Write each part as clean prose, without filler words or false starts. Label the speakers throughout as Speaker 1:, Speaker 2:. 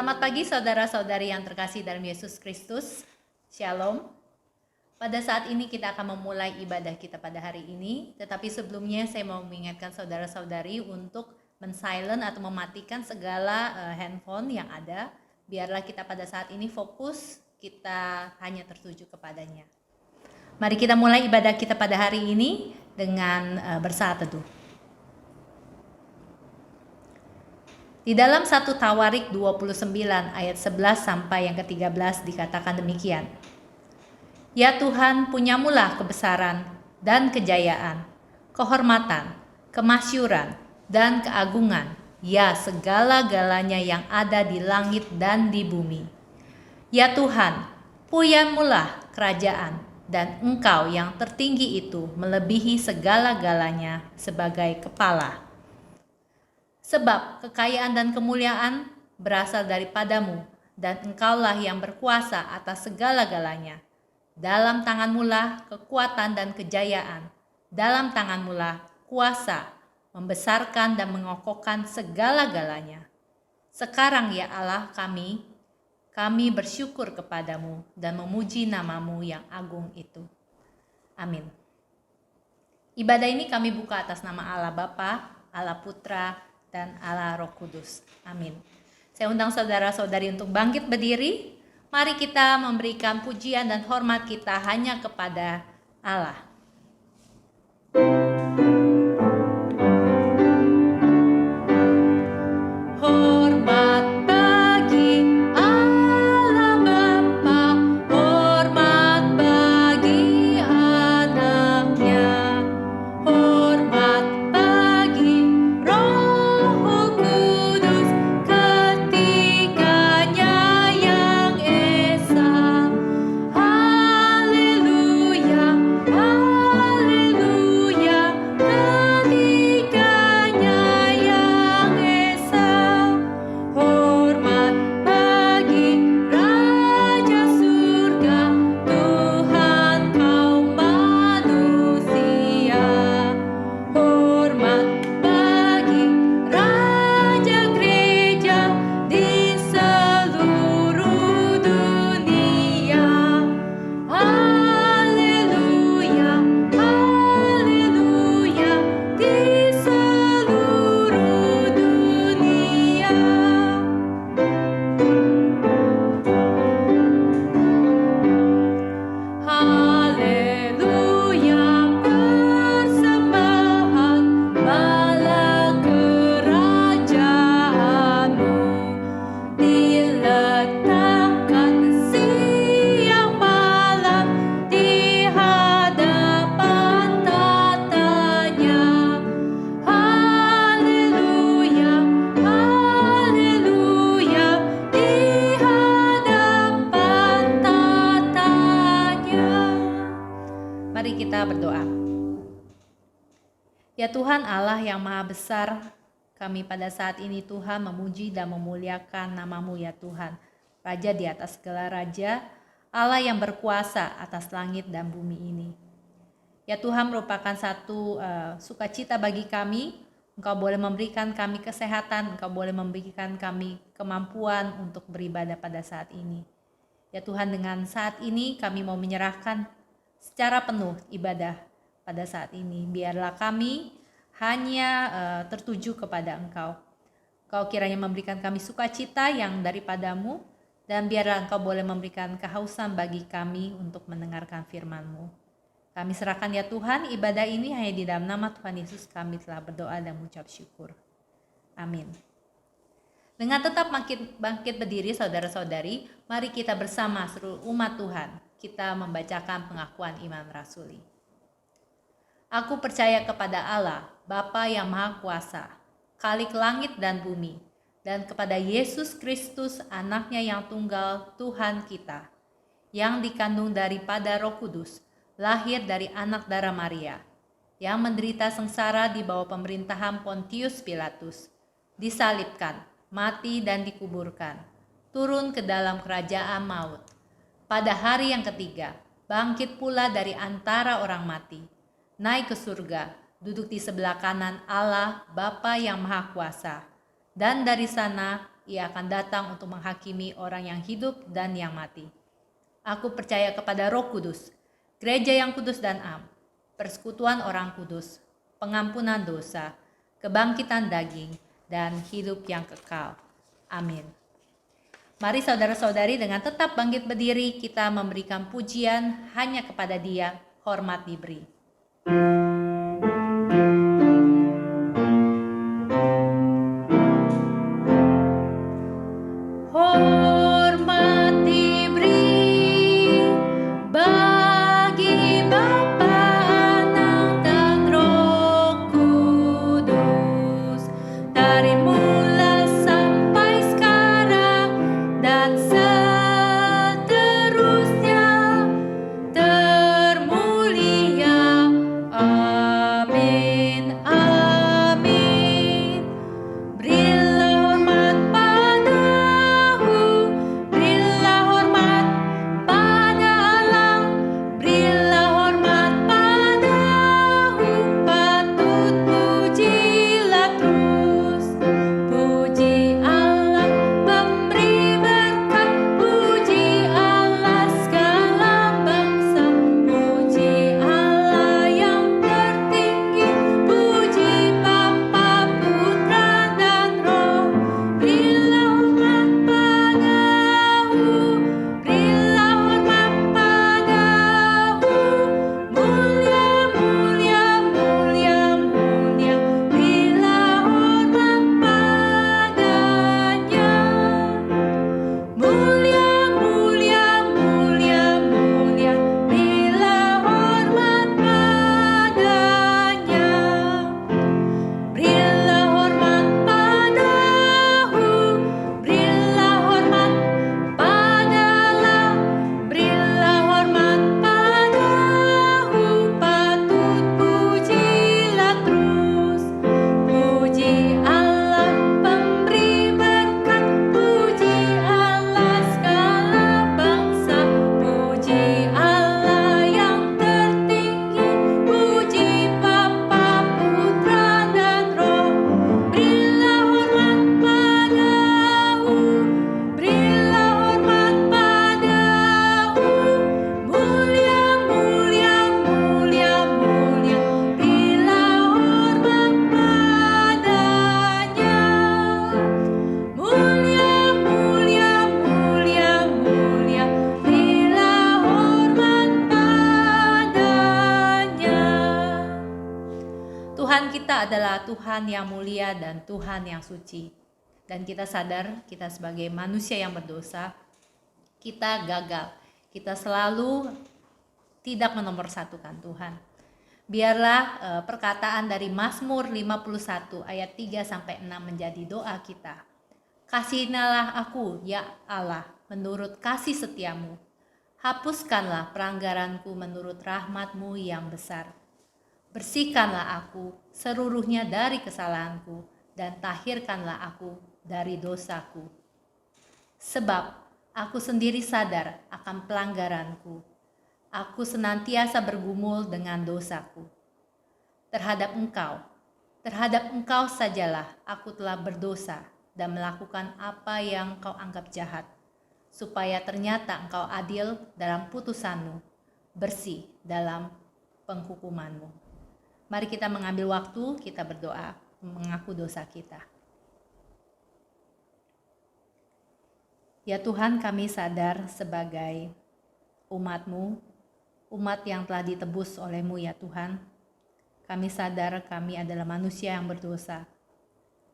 Speaker 1: Selamat pagi saudara-saudari yang terkasih dalam Yesus Kristus. Shalom. Pada saat ini kita akan memulai ibadah kita pada hari ini. Tetapi sebelumnya saya mau mengingatkan saudara-saudari untuk men-silent atau mematikan segala handphone yang ada. Biarlah kita pada saat ini fokus, kita hanya tertuju kepadanya. Mari kita mulai ibadah kita pada hari ini dengan bersaat teduh. Di dalam 1 Tawarik 29 ayat 11 sampai yang ke-13 dikatakan demikian. Ya Tuhan, punyamulah kebesaran dan kejayaan, kehormatan, kemasyuran, dan keagungan, ya segala-galanya yang ada di langit dan di bumi. Ya Tuhan, punyamulah kerajaan, dan Engkau yang tertinggi itu melebihi segala-galanya sebagai kepala. Sebab kekayaan dan kemuliaan berasal daripadamu, dan Engkaulah yang berkuasa atas segala-galanya. Dalam tanganmulah kekuatan dan kejayaan, dalam tanganmulah kuasa membesarkan dan mengokohkan segala-galanya. Sekarang ya Allah kami bersyukur kepadamu dan memuji namamu yang agung itu. Amin. Ibadah ini kami buka atas nama Allah Bapa, Allah Putra, dan Allah Roh Kudus. Amin. Saya undang saudara-saudari untuk bangkit berdiri. Mari kita memberikan pujian dan hormat kita hanya kepada Allah. Mari kita berdoa. Ya Tuhan Allah yang maha besar, kami pada saat ini Tuhan memuji dan memuliakan namamu ya Tuhan. Raja di atas segala raja, Allah yang berkuasa atas langit dan bumi ini. Ya Tuhan, merupakan satu sukacita bagi kami. Engkau boleh memberikan kami kesehatan, Engkau boleh memberikan kami kemampuan untuk beribadah pada saat ini. Ya Tuhan, dengan saat ini kami mau menyerahkan secara penuh ibadah pada saat ini. Biarlah kami hanya tertuju kepada Engkau. Engkau kiranya memberikan kami sukacita yang daripadamu, dan biarlah Engkau boleh memberikan kehausan bagi kami untuk mendengarkan firman-Mu. Kami serahkan ya Tuhan, ibadah ini hanya di dalam nama Tuhan Yesus kami telah berdoa dan mengucap syukur. Amin. Dengan tetap bangkit berdiri saudara-saudari, mari kita bersama seluruh umat Tuhan, kita membacakan pengakuan iman rasuli. Aku percaya kepada Allah, Bapa yang Maha Kuasa, Khalik langit dan bumi, dan kepada Yesus Kristus, anaknya yang tunggal, Tuhan kita, yang dikandung daripada Roh Kudus, lahir dari anak darah Maria, yang menderita sengsara di bawah pemerintahan Pontius Pilatus, disalibkan, mati dan dikuburkan, turun ke dalam kerajaan maut. Pada hari yang ketiga, bangkit pula dari antara orang mati, naik ke surga, duduk di sebelah kanan Allah Bapa yang Maha Kuasa, dan dari sana Ia akan datang untuk menghakimi orang yang hidup dan yang mati. Aku percaya kepada Roh Kudus, gereja yang kudus dan am, persekutuan orang kudus, pengampunan dosa, kebangkitan daging, dan hidup yang kekal. Amin. Mari saudara-saudari dengan tetap bangkit berdiri, kita memberikan pujian hanya kepada Dia, hormat diberi. Hormat diberi bagi Bapa, Anak, dan Roh Kudus, dari mula sampai sekarang dan seterusnya, termulia. Amin, amin. Berilah hormat padahu, berilah hormat pada Allah, berilah hormat padahu, patut pujilah terus. Puji Allah pemberi berkat, puji Allah segala bangsa, puji Allah yang tertinggi, puji Bapa, Putra, dan Roh. Berilah hormat padahu, berilah hormat padahu, mulia, mulia, mulia, mulia, berilah hormat padanya. Mulia, mulia, mulia, mulia, berilah hormat padanya. Berilah hormat padahu, berilah hormat pada Allah, berilah hormat padahu, patut pujilah terus. Puji Allah pemberi berkat, puji Allah segala bangsa, puji Allah yang tertinggi, puji Bapa, Putra, dan Roh. Berilah hormat padahu, berilah hormat padahu, mulia, mulia, mulia, mulia, berilah hormat padanya. Mulia, mulia, mulia, mulia, berilah hormat padanya. Tuhan kita adalah Tuhan yang mulia dan Tuhan yang suci. Dan kita sadar kita sebagai manusia yang berdosa, kita gagal. Kita selalu tidak menomorsatukan Tuhan. Biarlah perkataan dari Mazmur 51 ayat 3 sampai 6 menjadi doa kita. Kasihanilah aku, ya Allah, menurut kasih setiamu. Hapuskanlah pelanggaranku menurut rahmat-Mu yang besar. Bersihkanlah aku seluruhnya dari kesalahanku, dan tahirkanlah aku dari dosaku. Sebab aku sendiri sadar akan pelanggaranku. Aku senantiasa bergumul dengan dosaku. Terhadap Engkau sajalah aku telah berdosa dan melakukan apa yang Engkau anggap jahat, supaya ternyata Engkau adil dalam putusan-Mu, bersih dalam penghukuman-Mu. Mari kita mengambil waktu, kita berdoa, mengaku dosa kita. Ya Tuhan, kami sadar sebagai umat-Mu, umat yang telah ditebus oleh-Mu ya Tuhan. Kami sadar kami adalah manusia yang berdosa.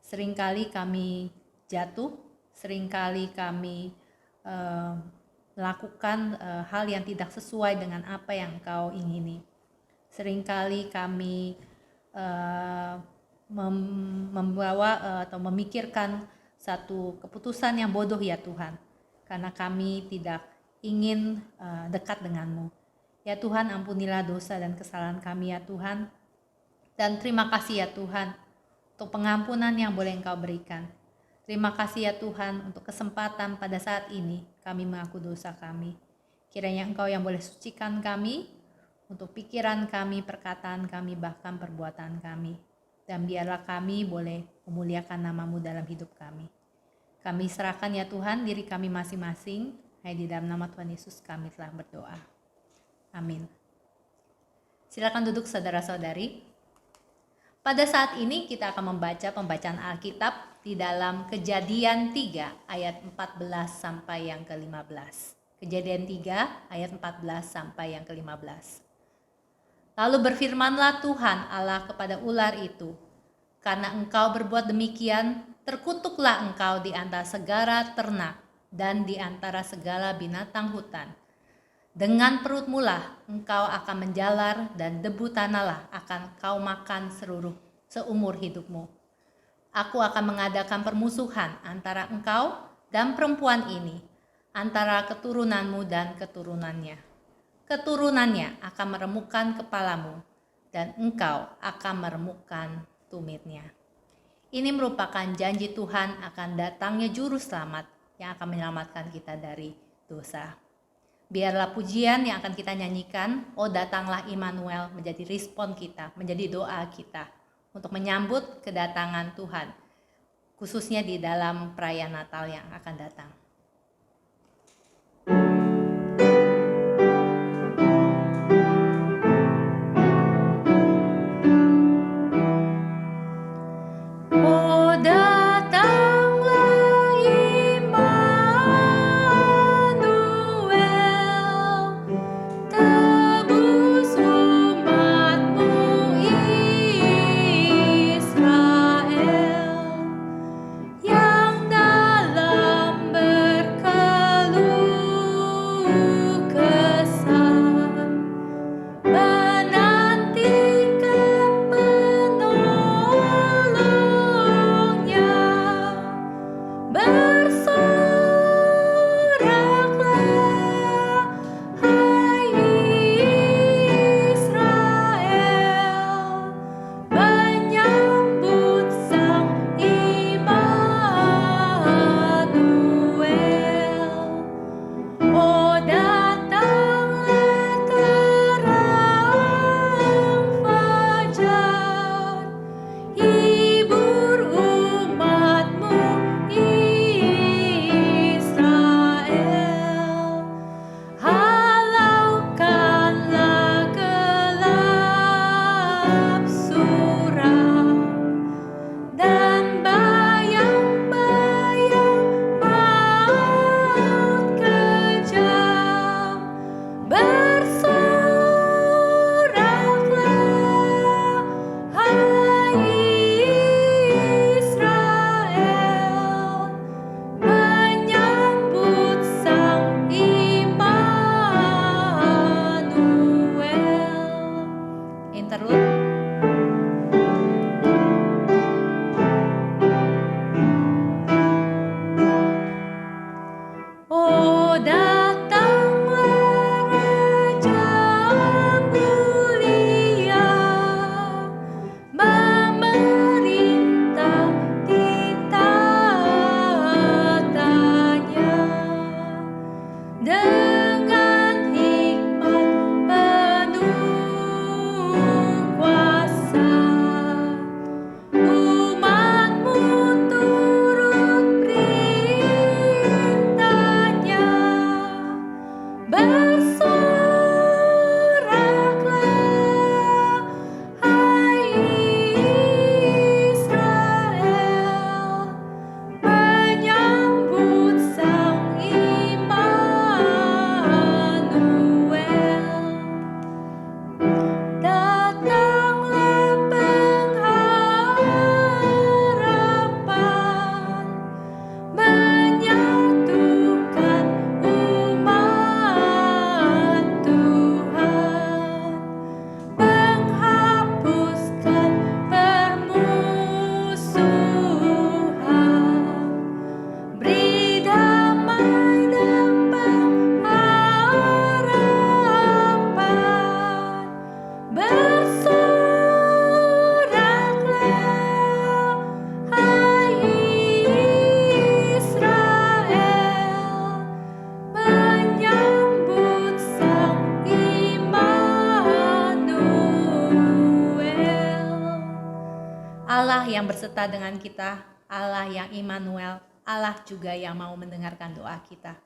Speaker 1: Seringkali kami jatuh, seringkali kami melakukan hal yang tidak sesuai dengan apa yang Engkau ingini. Seringkali kami membawa atau memikirkan satu keputusan yang bodoh ya Tuhan, karena kami tidak ingin dekat dengan-Mu. Ya Tuhan, ampunilah dosa dan kesalahan kami ya Tuhan. Dan terima kasih ya Tuhan untuk pengampunan yang boleh Engkau berikan. Terima kasih ya Tuhan untuk kesempatan pada saat ini kami mengaku dosa kami. Kiranya Engkau yang boleh sucikan kami untuk pikiran kami, perkataan kami, bahkan perbuatan kami. Dan biarlah kami boleh memuliakan nama-Mu dalam hidup kami. Kami serahkan ya Tuhan diri kami masing-masing. Hanya di dalam nama Tuhan Yesus kami telah berdoa. Amin. Silakan duduk saudara-saudari. Pada saat ini kita akan membaca pembacaan Alkitab di dalam Kejadian 3 ayat 14 sampai yang ke-15. Kejadian 3 ayat 14 sampai yang ke-15. Lalu berfirmanlah Tuhan Allah kepada ular itu, karena engkau berbuat demikian, terkutuklah engkau di antara segala ternak dan di antara segala binatang hutan. Dengan perutmu lah engkau akan menjalar dan debu tanahlah akan kau makan seumur hidupmu. Aku akan mengadakan permusuhan antara engkau dan perempuan ini, antara keturunanmu dan keturunannya. Keturunannya akan meremukkan kepalamu dan engkau akan meremukkan tumitnya. Ini merupakan janji Tuhan akan datangnya juru selamat yang akan menyelamatkan kita dari dosa. Biarlah pujian yang akan kita nyanyikan, "Oh datanglah Immanuel," menjadi respon kita, menjadi doa kita untuk menyambut kedatangan Tuhan, khususnya di dalam perayaan Natal yang akan datang. Allah yang berserta dengan kita, Allah yang Immanuel, Allah juga yang mau mendengarkan doa kita.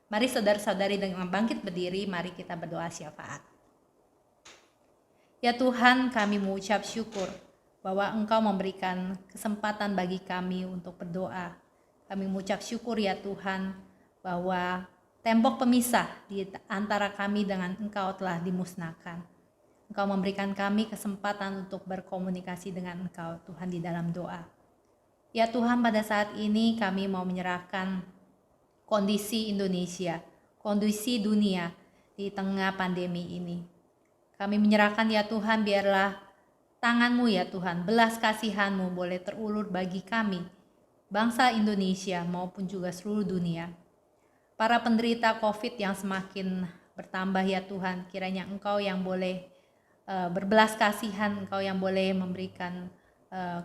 Speaker 1: Mari saudara-saudari dengan bangkit berdiri, mari kita berdoa syafaat. Ya Tuhan, kami mengucap syukur bahwa Engkau memberikan kesempatan bagi kami untuk berdoa. Kami mengucap syukur ya Tuhan bahwa tembok pemisah di antara kami dengan Engkau telah dimusnahkan. Engkau memberikan kami kesempatan untuk berkomunikasi dengan Engkau Tuhan di dalam doa. Ya Tuhan, pada saat ini kami mau menyerahkan kondisi Indonesia, kondisi dunia di tengah pandemi ini. Kami menyerahkan ya Tuhan, biarlah tangan-Mu ya Tuhan, belas kasihan-Mu boleh terulur bagi kami, bangsa Indonesia maupun juga seluruh dunia. Para penderita COVID yang semakin bertambah ya Tuhan, kiranya Engkau yang boleh berbelas kasihan, Engkau yang boleh memberikan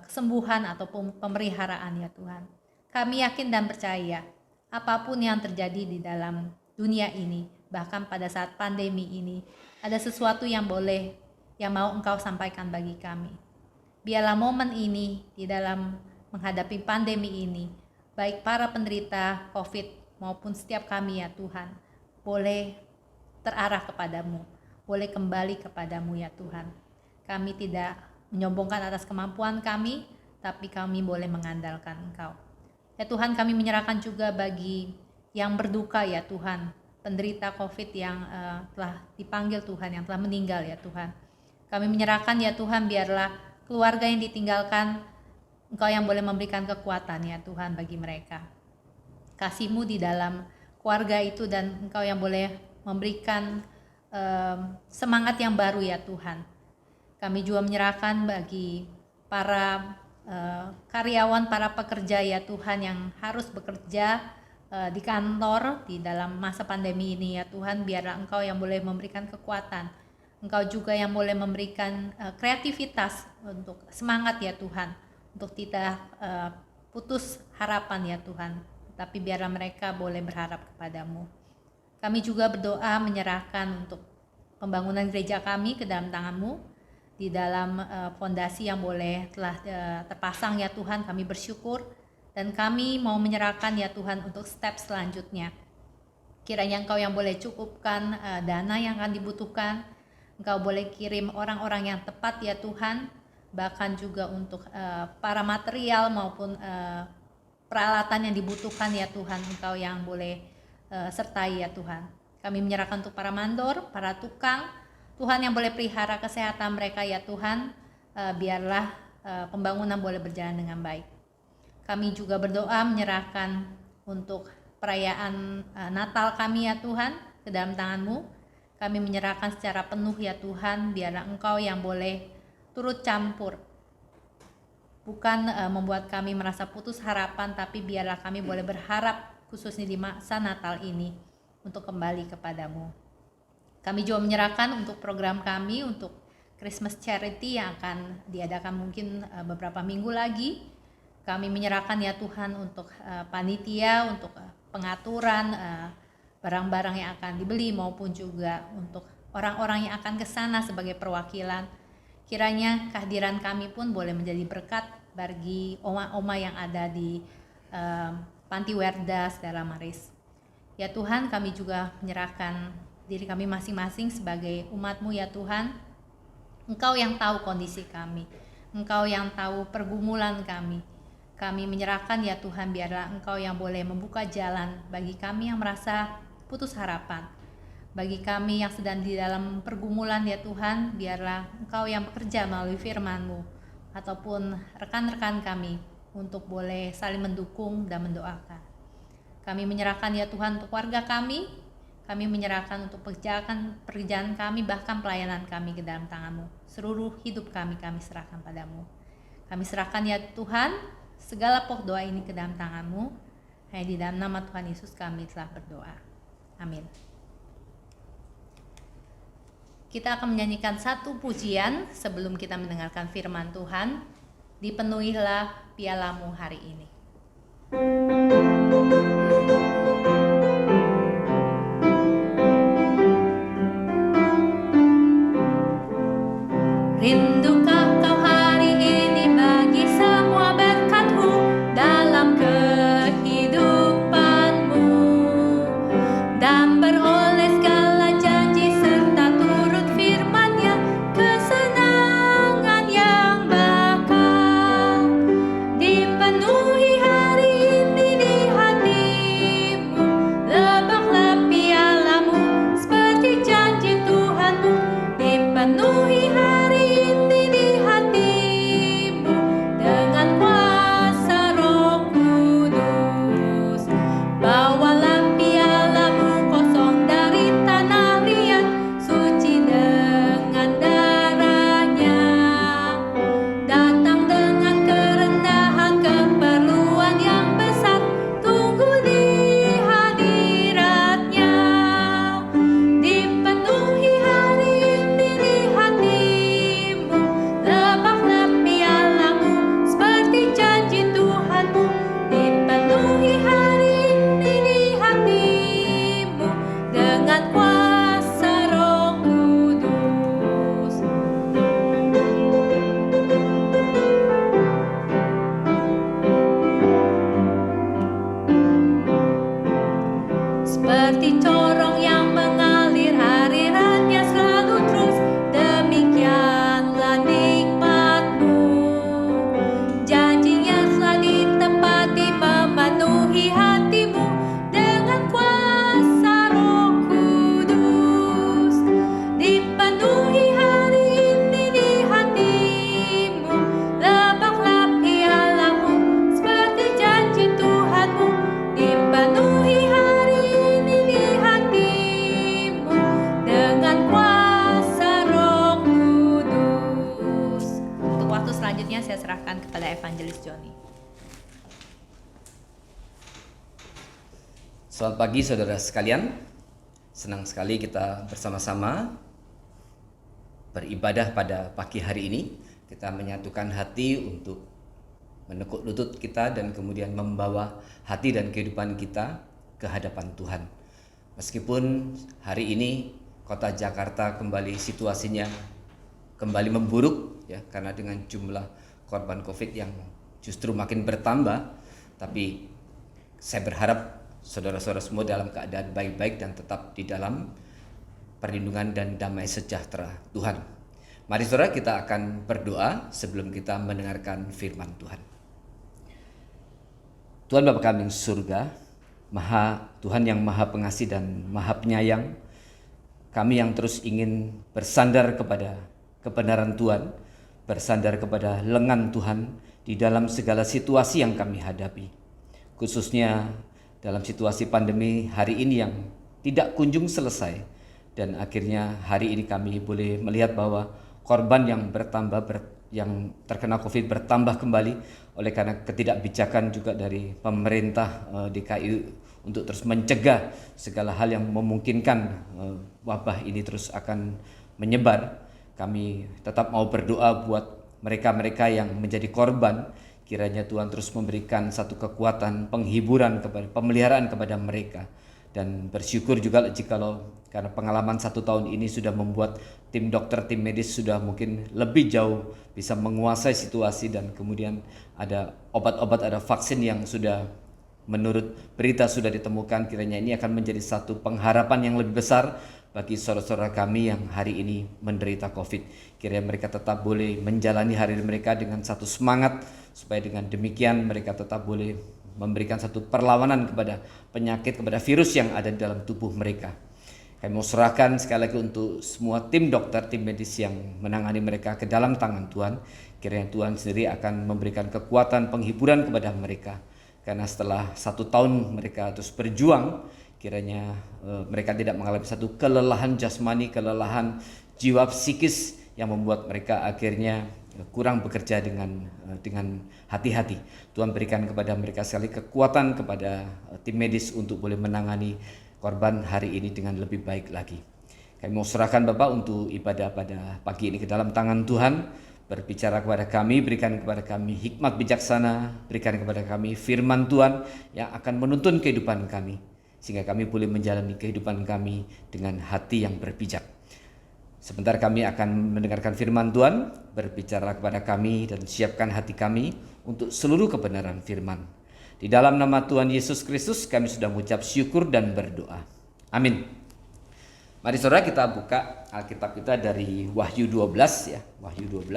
Speaker 1: kesembuhan ataupun pemeliharaan ya Tuhan. Kami yakin dan percaya apapun yang terjadi di dalam dunia ini, bahkan pada saat pandemi ini, ada sesuatu yang mau Engkau sampaikan bagi kami. Biarlah momen ini di dalam menghadapi pandemi ini, baik para penderita COVID maupun setiap kami ya Tuhan, boleh terarah kepadamu, boleh kembali kepadamu ya Tuhan. Kami tidak menyombongkan atas kemampuan kami, tapi kami boleh mengandalkan Engkau. Ya Tuhan, kami menyerahkan juga bagi yang berduka ya Tuhan, penderita COVID yang telah dipanggil Tuhan, yang telah meninggal ya Tuhan. Kami menyerahkan ya Tuhan, biarlah keluarga yang ditinggalkan, Engkau yang boleh memberikan kekuatan ya Tuhan bagi mereka. Kasih-Mu di dalam keluarga itu, dan Engkau yang boleh memberikan semangat yang baru ya Tuhan. Kami juga menyerahkan bagi para karyawan, para pekerja ya Tuhan yang harus bekerja di kantor di dalam masa pandemi ini ya Tuhan. Biarlah Engkau yang boleh memberikan kekuatan, Engkau juga yang boleh memberikan kreativitas untuk semangat ya Tuhan, untuk tidak putus harapan ya Tuhan, tapi biarlah mereka boleh berharap kepadamu. Kami juga berdoa menyerahkan untuk pembangunan gereja kami ke dalam tangan-Mu, di dalam fondasi yang boleh telah terpasang ya Tuhan. Kami bersyukur dan kami mau menyerahkan ya Tuhan untuk step selanjutnya. Kiranya Engkau yang boleh cukupkan dana yang akan dibutuhkan, Engkau boleh kirim orang-orang yang tepat ya Tuhan, bahkan juga untuk para material maupun peralatan yang dibutuhkan ya Tuhan, Engkau yang boleh sertai ya Tuhan. Kami menyerahkan untuk para mandor, para tukang, Tuhan yang boleh pelihara kesehatan mereka ya Tuhan, biarlah pembangunan boleh berjalan dengan baik. Kami juga berdoa menyerahkan untuk perayaan Natal kami ya Tuhan ke dalam tangan-Mu. Kami menyerahkan secara penuh ya Tuhan, biarlah Engkau yang boleh turut campur. Bukan membuat kami merasa putus harapan, tapi biarlah kami boleh berharap khususnya di masa Natal ini untuk kembali kepadamu. Kami juga menyerahkan untuk program kami untuk Christmas Charity yang akan diadakan mungkin beberapa minggu lagi. Kami menyerahkan ya Tuhan untuk panitia, untuk pengaturan barang-barang yang akan dibeli maupun juga untuk orang-orang yang akan ke sana sebagai perwakilan. Kiranya kehadiran kami pun boleh menjadi berkat bagi oma-oma yang ada di Panti Werda Stella Maris. Ya Tuhan, kami juga menyerahkan diri kami masing-masing sebagai umat-Mu ya Tuhan. Engkau yang tahu kondisi kami, Engkau yang tahu pergumulan kami. Kami menyerahkan ya Tuhan, biarlah Engkau yang boleh membuka jalan bagi kami yang merasa putus harapan. Bagi kami yang sedang di dalam pergumulan ya Tuhan, biarlah Engkau yang bekerja melalui firman-Mu ataupun rekan-rekan kami untuk boleh saling mendukung dan mendoakan. Kami menyerahkan ya Tuhan untuk keluarga kami. Kami menyerahkan untuk pekerjaan kami, bahkan pelayanan kami ke dalam tangan-Mu. Seluruh hidup kami serahkan padamu. Kami serahkan ya Tuhan, segala pokok doa ini ke dalam tangan-Mu. Hanya di dalam nama Tuhan Yesus kami telah berdoa. Amin. Kita akan menyanyikan satu pujian sebelum kita mendengarkan firman Tuhan. Dipenuhilah piala-Mu hari ini. Rindukah kau hari ini bagi semua berkat-Mu dalam kehidupan? Waktu selanjutnya saya serahkan kepada Evangelis Joni.
Speaker 2: Selamat pagi saudara sekalian. Senang sekali kita bersama-sama beribadah pada pagi hari ini. Kita menyatukan hati untuk menekuk lutut kita dan kemudian membawa hati dan kehidupan kita ke hadapan Tuhan. Meskipun hari ini kota Jakarta kembali situasinya kembali memburuk ya, karena dengan jumlah korban Covid yang justru makin bertambah, tapi saya berharap saudara-saudara semua dalam keadaan baik-baik dan tetap di dalam perlindungan dan damai sejahtera Tuhan. Mari saudara, kita akan berdoa sebelum kita mendengarkan firman Tuhan. Tuhan Bapa kami yang surga, Tuhan yang maha pengasih dan maha penyayang, kami yang terus ingin bersandar kepada kebenaran Tuhan, bersandar kepada lengan Tuhan di dalam segala situasi yang kami hadapi. Khususnya dalam situasi pandemi hari ini yang tidak kunjung selesai, dan akhirnya hari ini kami boleh melihat bahwa korban yang yang terkena Covid bertambah kembali oleh karena ketidakbijakan juga dari pemerintah DKI untuk terus mencegah segala hal yang memungkinkan wabah ini terus akan menyebar. Kami tetap mau berdoa buat mereka-mereka yang menjadi korban. Kiranya Tuhan terus memberikan satu kekuatan, penghiburan, pemeliharaan kepada mereka. Dan bersyukur juga jikalau karena pengalaman 1 tahun ini sudah membuat tim dokter, tim medis sudah mungkin lebih jauh bisa menguasai situasi, dan kemudian ada obat-obat, ada vaksin yang sudah menurut berita sudah ditemukan. Kiranya ini akan menjadi satu pengharapan yang lebih besar bagi saudara-saudara kami yang hari ini menderita Covid. Kiranya mereka tetap boleh menjalani hari mereka dengan satu semangat, supaya dengan demikian mereka tetap boleh memberikan satu perlawanan kepada penyakit, kepada virus yang ada di dalam tubuh mereka. Kami mau serahkan sekali lagi untuk semua tim dokter, tim medis yang menangani mereka ke dalam tangan Tuhan. Kiranya Tuhan sendiri akan memberikan kekuatan, penghiburan kepada mereka. Karena setelah 1 tahun mereka terus berjuang, kiranya mereka tidak mengalami satu kelelahan jasmani, kelelahan jiwa psikis yang membuat mereka akhirnya kurang bekerja dengan hati-hati. Tuhan berikan kepada mereka sekali kekuatan, kepada tim medis untuk boleh menangani korban hari ini dengan lebih baik lagi. Kami mau serahkan Bapak untuk ibadah pada pagi ini ke dalam tangan Tuhan. Berbicara kepada kami, berikan kepada kami hikmat bijaksana, berikan kepada kami firman Tuhan yang akan menuntun kehidupan kami, sehingga kami boleh menjalani kehidupan kami dengan hati yang berpijak. Sebentar kami akan mendengarkan firman Tuhan, berbicara kepada kami dan siapkan hati kami untuk seluruh kebenaran firman. Di dalam nama Tuhan Yesus Kristus kami sudah mengucap syukur dan berdoa. Amin. Mari saudara, kita buka Alkitab kita dari Wahyu 12 ya, Wahyu 12.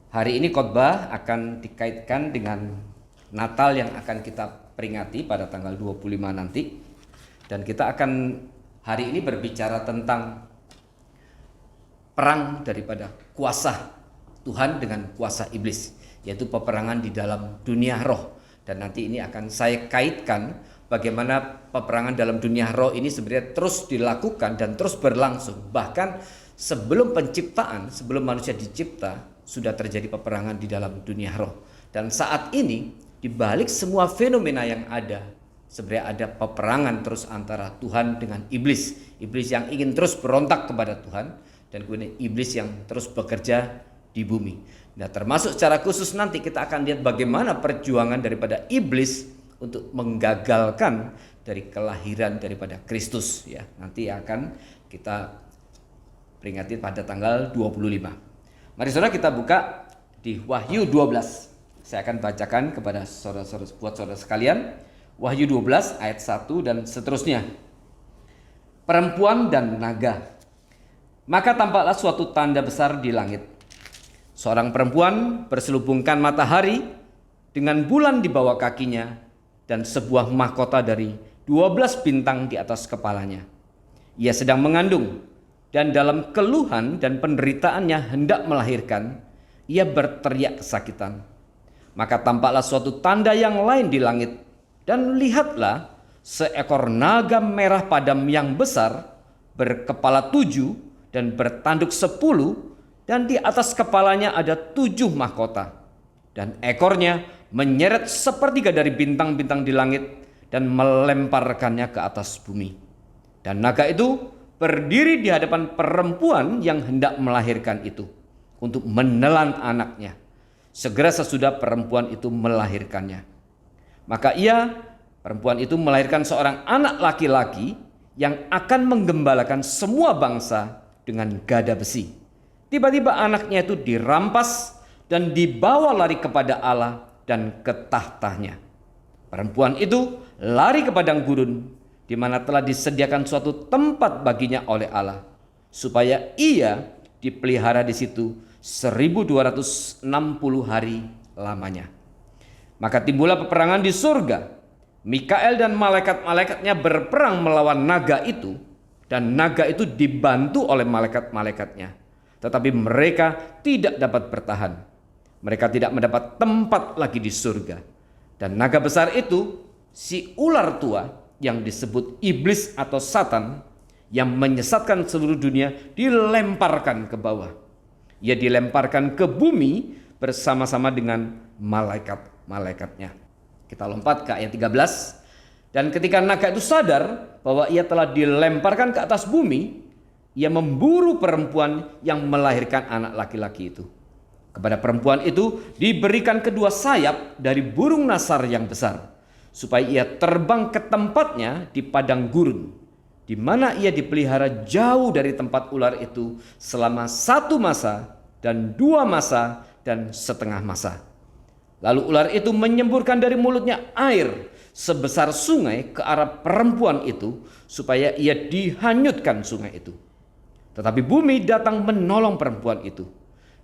Speaker 2: Hari ini khotbah akan dikaitkan dengan Natal yang akan kita peringati pada tanggal 25 nanti. Dan kita akan hari ini berbicara tentang perang daripada kuasa Tuhan dengan kuasa iblis, yaitu peperangan di dalam dunia roh. Dan nanti ini akan saya kaitkan bagaimana peperangan dalam dunia roh ini sebenarnya terus dilakukan dan terus berlangsung. Bahkan sebelum penciptaan, sebelum manusia dicipta, sudah terjadi peperangan di dalam dunia roh. Dan saat ini di balik semua fenomena yang ada, sebenarnya ada peperangan terus antara Tuhan dengan iblis. Iblis yang ingin terus berontak kepada Tuhan, dan kemudian iblis yang terus bekerja di bumi. Nah, termasuk secara khusus nanti kita akan lihat bagaimana perjuangan daripada iblis untuk menggagalkan dari kelahiran daripada Kristus ya. Nanti akan kita peringati pada tanggal 25. Mari saudara, kita buka di Wahyu 12. Saya akan bacakan kepada saudara-saudara, buat saudara sekalian. Wahyu 12 ayat 1 dan seterusnya. Perempuan dan naga. Maka tampaklah suatu tanda besar di langit. Seorang perempuan berselubungkan matahari dengan bulan di bawah kakinya dan sebuah mahkota dari 12 bintang di atas kepalanya. Ia sedang mengandung, dan dalam keluhan dan penderitaannya hendak melahirkan, ia berteriak kesakitan. Maka tampaklah suatu tanda yang lain di langit, dan lihatlah seekor naga merah padam yang besar, berkepala 7 dan bertanduk 10, dan di atas kepalanya ada 7 mahkota, dan ekornya menyeret sepertiga dari bintang-bintang di langit dan melemparkannya ke atas bumi. Dan naga itu berdiri di hadapan perempuan yang hendak melahirkan itu untuk menelan anaknya. Segera sesudah perempuan itu melahirkannya, maka perempuan itu melahirkan seorang anak laki-laki yang akan menggembalakan semua bangsa dengan gada besi. Tiba-tiba anaknya itu dirampas dan dibawa lari kepada Allah dan ke tahtanya. Perempuan itu lari ke padang gurun, di mana telah disediakan suatu tempat baginya oleh Allah, supaya ia dipelihara di situ 1260 hari lamanya. Maka timbullah peperangan di surga. Mikael dan malaikat-malaikatnya berperang melawan naga itu, dan naga itu dibantu oleh malaikat-malaikatnya. Tetapi mereka tidak dapat bertahan. Mereka tidak mendapat tempat lagi di surga. Dan naga besar itu, si ular tua yang disebut iblis atau Satan, yang menyesatkan seluruh dunia, dilemparkan ke bawah. Ia dilemparkan ke bumi bersama-sama dengan malaikat-malaikatnya. Kita lompat ke ayat 13. Dan ketika naga itu sadar bahwa ia telah dilemparkan ke atas bumi, ia memburu perempuan yang melahirkan anak laki-laki itu. Kepada perempuan itu diberikan kedua sayap dari burung nasar yang besar, supaya ia terbang ke tempatnya di padang gurun, di mana ia dipelihara jauh dari tempat ular itu selama 1 masa dan 2 masa dan setengah masa. Lalu ular itu menyemburkan dari mulutnya air sebesar sungai ke arah perempuan itu, supaya ia dihanyutkan sungai itu. Tetapi bumi datang menolong perempuan itu.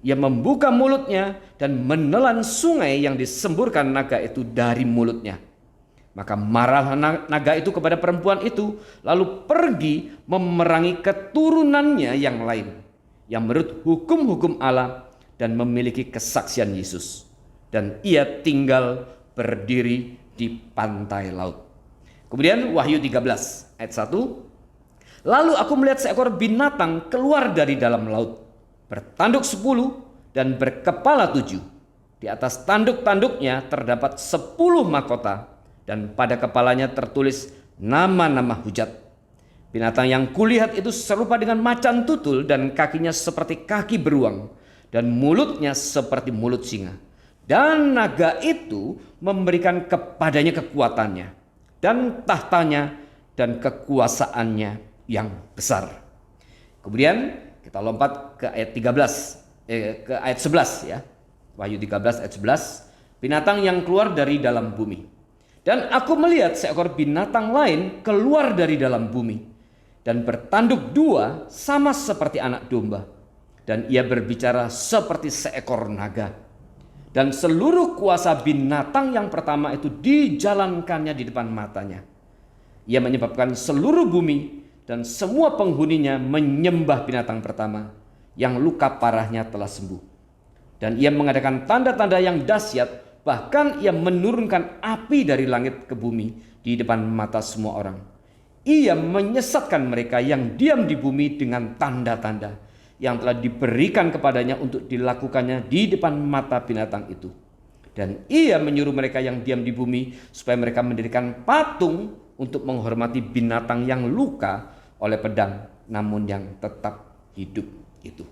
Speaker 2: Ia membuka mulutnya dan menelan sungai yang disemburkan naga itu dari mulutnya. Maka marah naga itu kepada perempuan itu, lalu pergi memerangi keturunannya yang lain, yang menurut hukum-hukum Allah dan memiliki kesaksian Yesus. Dan ia tinggal berdiri di pantai laut. Kemudian Wahyu 13 ayat 1. Lalu aku melihat seekor binatang keluar dari dalam laut, bertanduk 10 dan berkepala 7. Di atas tanduk-tanduknya terdapat 10 mahkota, dan pada kepalanya tertulis nama-nama hujat. Binatang yang kulihat itu serupa dengan macan tutul, dan kakinya seperti kaki beruang, dan mulutnya seperti mulut singa. Dan naga itu memberikan kepadanya kekuatannya dan tahtanya dan kekuasaannya yang besar. Kemudian kita lompat ke ayat 11 ya. Wahyu 13 ayat 11. Binatang yang keluar dari dalam bumi. Dan aku melihat seekor binatang lain keluar dari dalam bumi dan bertanduk 2 sama seperti anak domba, dan ia berbicara seperti seekor naga. Dan seluruh kuasa binatang yang pertama itu dijalankannya di depan matanya. Ia menyebabkan seluruh bumi dan semua penghuninya menyembah binatang pertama yang luka parahnya telah sembuh. Dan ia mengadakan tanda-tanda yang dahsyat, bahkan ia menurunkan api dari langit ke bumi di depan mata semua orang. Ia menyesatkan mereka yang diam di bumi dengan tanda-tanda yang telah diberikan kepadanya untuk dilakukannya di depan mata binatang itu. Dan ia menyuruh mereka yang diam di bumi supaya mereka mendirikan patung untuk menghormati binatang yang luka oleh pedang namun yang tetap hidup itu.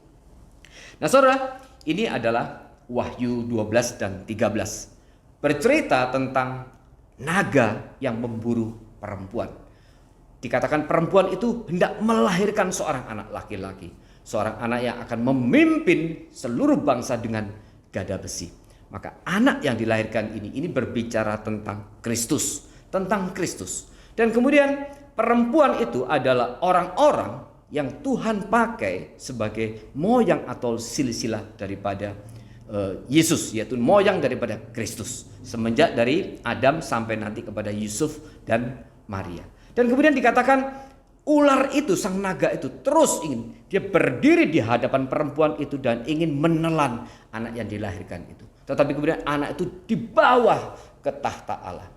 Speaker 2: Nah saudara, ini adalah Wahyu 12 dan 13. Bercerita tentang naga yang memburu perempuan. Dikatakan perempuan itu hendak melahirkan seorang anak laki-laki. Seorang anak yang akan memimpin seluruh bangsa dengan gada besi. Maka anak yang dilahirkan ini berbicara tentang Kristus. Tentang Kristus. Dan kemudian perempuan itu adalah orang-orang yang Tuhan pakai sebagai moyang atau silsilah daripada Yesus, yaitu moyang daripada Kristus. Semenjak dari Adam sampai nanti kepada Yusuf dan Maria. Dan kemudian dikatakan ular itu, sang naga itu terus ingin, dia berdiri di hadapan perempuan itu dan ingin menelan anak yang dilahirkan itu. Tetapi kemudian anak itu dibawa ke tahta Allah.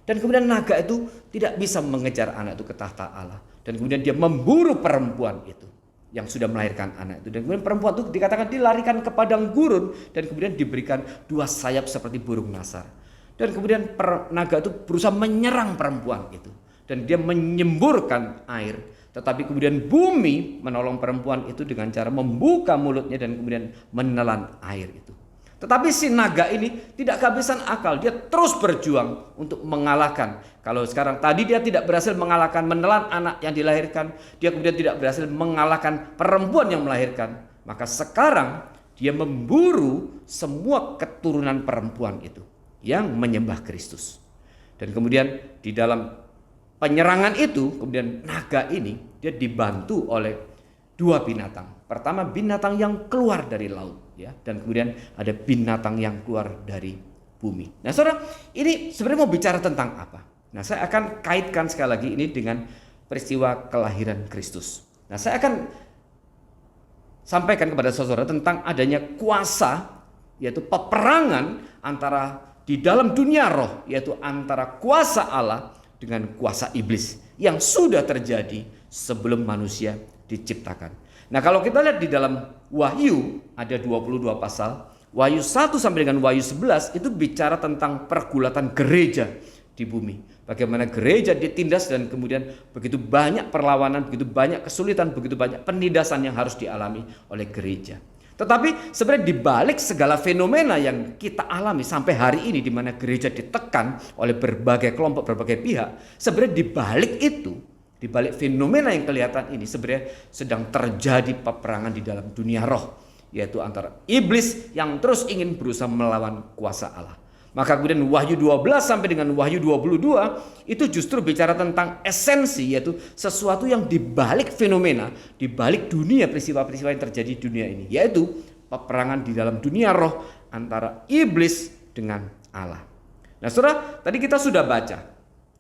Speaker 2: Dan kemudian naga itu tidak bisa mengejar anak itu ke tahta Allah. Dan kemudian dia memburu perempuan itu. yang sudah melahirkan anak itu. Dan kemudian perempuan itu dikatakan dilarikan ke padang gurun dan kemudian diberikan 2 sayap seperti burung nasar. Dan kemudian naga itu berusaha menyerang perempuan itu dan dia menyemburkan air. Tetapi kemudian bumi menolong perempuan itu dengan cara membuka mulutnya dan kemudian menelan air itu. Tetapi si naga ini tidak kehabisan akal. Dia terus berjuang untuk mengalahkan. Kalau sekarang tadi dia tidak berhasil mengalahkan menelan anak yang dilahirkan, dia kemudian tidak berhasil mengalahkan perempuan yang melahirkan. Maka sekarang dia memburu semua keturunan perempuan itu yang menyembah Kristus. Dan kemudian di dalam penyerangan itu, kemudian naga ini dia dibantu oleh 2 binatang. Pertama binatang yang keluar dari laut, ya, dan kemudian ada binatang yang keluar dari bumi. Nah, saudara, ini sebenarnya mau bicara tentang apa? Nah, saya akan kaitkan sekali lagi ini dengan peristiwa kelahiran Kristus. Nah, saya akan sampaikan kepada saudara tentang adanya kuasa, yaitu peperangan antara di dalam dunia roh, yaitu antara kuasa Allah dengan kuasa iblis yang sudah terjadi sebelum manusia diciptakan. Nah, kalau kita lihat di dalam Wahyu ada 22 pasal. Wahyu 1 sampai dengan Wahyu 11 itu bicara tentang pergulatan gereja di bumi. Bagaimana gereja ditindas dan kemudian begitu banyak perlawanan, begitu banyak kesulitan, begitu banyak penindasan yang harus dialami oleh gereja. Tetapi sebenarnya di balik segala fenomena yang kita alami sampai hari ini, di mana gereja ditekan oleh berbagai kelompok, berbagai pihak, sebenarnya di balik itu, di balik fenomena yang kelihatan ini sebenarnya sedang terjadi peperangan di dalam dunia roh, yaitu antara iblis yang terus ingin berusaha melawan kuasa Allah. Maka kemudian Wahyu 12 sampai dengan Wahyu 22 itu justru bicara tentang esensi, yaitu sesuatu yang dibalik fenomena, dibalik dunia, peristiwa-peristiwa yang terjadi di dunia ini, yaitu peperangan di dalam dunia roh antara iblis dengan Allah. Nah, saudara, tadi kita sudah baca.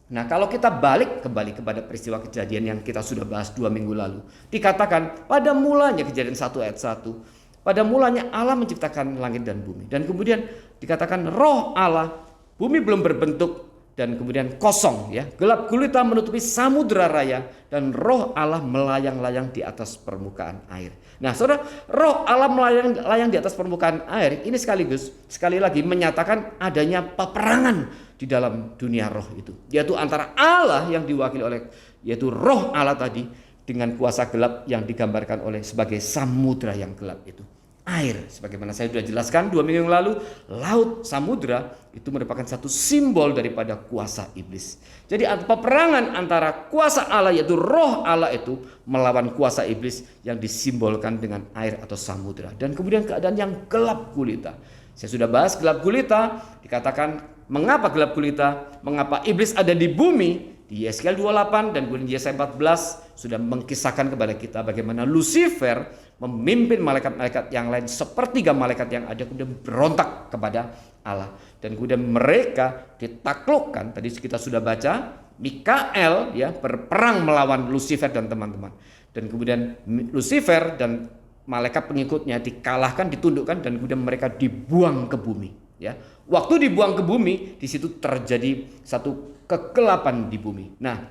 Speaker 2: Nah, kalau kita balik kembali kepada peristiwa kejadian yang kita sudah bahas 2 minggu lalu, dikatakan pada mulanya, kejadian 1 ayat 1, pada mulanya Allah menciptakan langit dan bumi. Dan kemudian dikatakan roh Allah, bumi belum berbentuk dan kemudian kosong, ya. Gelap gulita menutupi samudera raya dan roh Allah melayang-layang di atas permukaan air. Nah, saudara, roh Allah melayang-layang di atas permukaan air ini sekali lagi menyatakan adanya peperangan di dalam dunia roh itu, yaitu antara Allah yang diwakili oleh, yaitu roh Allah tadi, dengan kuasa gelap yang digambarkan oleh sebagai samudra yang gelap itu, air. Sebagaimana saya sudah jelaskan 2 minggu yang lalu, laut, samudra itu merupakan satu simbol daripada kuasa iblis. Jadi peperangan antara kuasa Allah, yaitu roh Allah itu, melawan kuasa iblis yang disimbolkan dengan air atau samudra. Dan kemudian keadaan yang gelap gulita. Saya sudah bahas gelap gulita, dikatakan mengapa gelap gulita, mengapa iblis ada di bumi. Di Yeskiel 28 dan kemudian Yesaya 14 sudah mengkisahkan kepada kita bagaimana Lucifer memimpin malaikat-malaikat yang lain, sepertiga malaikat yang ada kemudian berontak kepada Allah. Dan kemudian mereka ditaklukkan. Tadi kita sudah baca, Mikael, ya, berperang melawan Lucifer dan teman-teman. Dan kemudian Lucifer dan malaikat pengikutnya dikalahkan, ditundukkan, dan kemudian mereka dibuang ke bumi, ya. Waktu dibuang ke bumi, di situ terjadi satu kegelapan di bumi. Nah,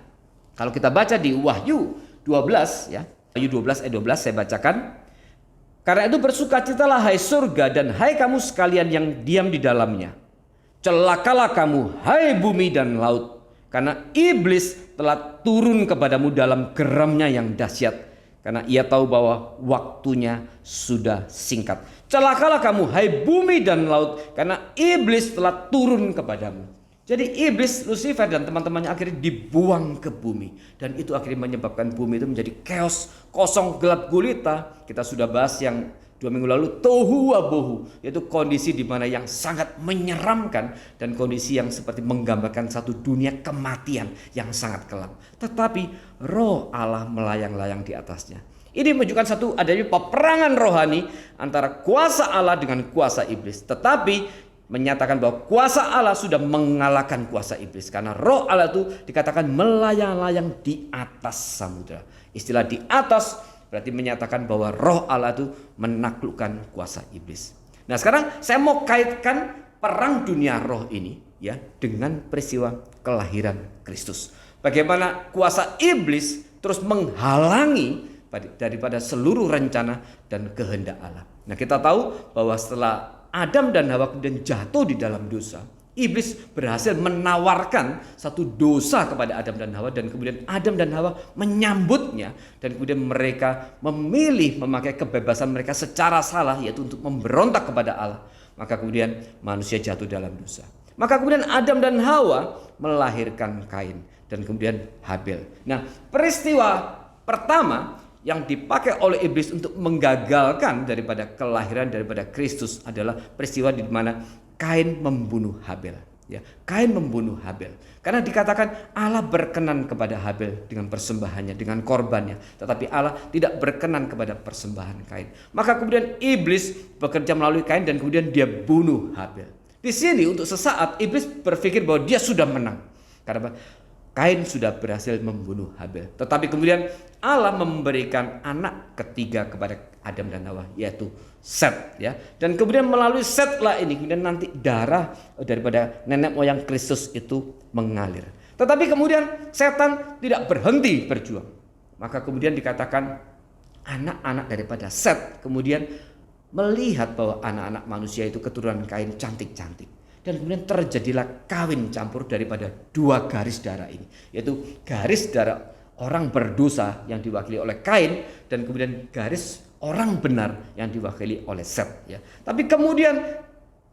Speaker 2: kalau kita baca di Wahyu 12, ya, Wahyu 12 ayat 12 saya bacakan. Karena itu bersukacitalah hai surga dan hai kamu sekalian yang diam di dalamnya. Celakalah kamu hai bumi dan laut, karena iblis telah turun kepadamu dalam geramnya yang dahsyat. Karena ia tahu bahwa waktunya sudah singkat. Celakalah kamu hai bumi dan laut, karena iblis telah turun kepadamu. Jadi iblis, Lucifer dan teman-temannya akhirnya dibuang ke bumi. Dan itu akhirnya menyebabkan bumi itu menjadi chaos, kosong, gelap gulita. Kita sudah bahas yang 2 minggu lalu, tohu wabohu, yaitu kondisi di mana yang sangat menyeramkan dan kondisi yang seperti menggambarkan satu dunia kematian yang sangat kelam. Tetapi roh Allah melayang-layang di atasnya. Ini menunjukkan satu adanya peperangan rohani antara kuasa Allah dengan kuasa iblis. Tetapi menyatakan bahwa kuasa Allah sudah mengalahkan kuasa iblis, karena roh Allah itu dikatakan melayang-layang di atas samudera. Istilah di atas berarti menyatakan bahwa roh Allah itu menaklukkan kuasa iblis. Nah, sekarang saya mau kaitkan perang dunia roh ini, ya, dengan peristiwa kelahiran Kristus. Bagaimana kuasa iblis terus menghalangi daripada seluruh rencana dan kehendak Allah. Nah, kita tahu bahwa setelah Adam dan Hawa kemudian jatuh di dalam dosa, iblis berhasil menawarkan satu dosa kepada Adam dan Hawa, dan kemudian Adam dan Hawa menyambutnya, dan kemudian mereka memilih memakai kebebasan mereka secara salah, yaitu untuk memberontak kepada Allah. Maka kemudian manusia jatuh dalam dosa. Maka kemudian Adam dan Hawa melahirkan Kain dan kemudian Habil. Nah, peristiwa pertama yang dipakai oleh iblis untuk menggagalkan daripada kelahiran daripada Kristus adalah peristiwa di mana Kain membunuh Habil. Ya, Kain membunuh Habil. Karena dikatakan Allah berkenan kepada Habil dengan persembahannya, dengan korbannya, tetapi Allah tidak berkenan kepada persembahan Kain. Maka kemudian iblis bekerja melalui Kain dan kemudian dia bunuh Habil. Di sini untuk sesaat iblis berpikir bahwa dia sudah menang. Karena Kain sudah berhasil membunuh Habil. Tetapi kemudian Allah memberikan anak ketiga kepada Adam dan Hawa, yaitu Set, ya. Dan kemudian melalui Set lah ini kemudian nanti darah daripada nenek moyang Kristus itu mengalir. Tetapi kemudian setan tidak berhenti berjuang. Maka kemudian dikatakan anak-anak daripada Set kemudian melihat bahwa anak-anak manusia itu keturunan Kain cantik-cantik. Dan kemudian terjadilah kawin campur daripada dua garis darah ini, yaitu garis darah orang berdosa yang diwakili oleh Kain dan kemudian garis orang benar yang diwakili oleh Set, ya. Tapi kemudian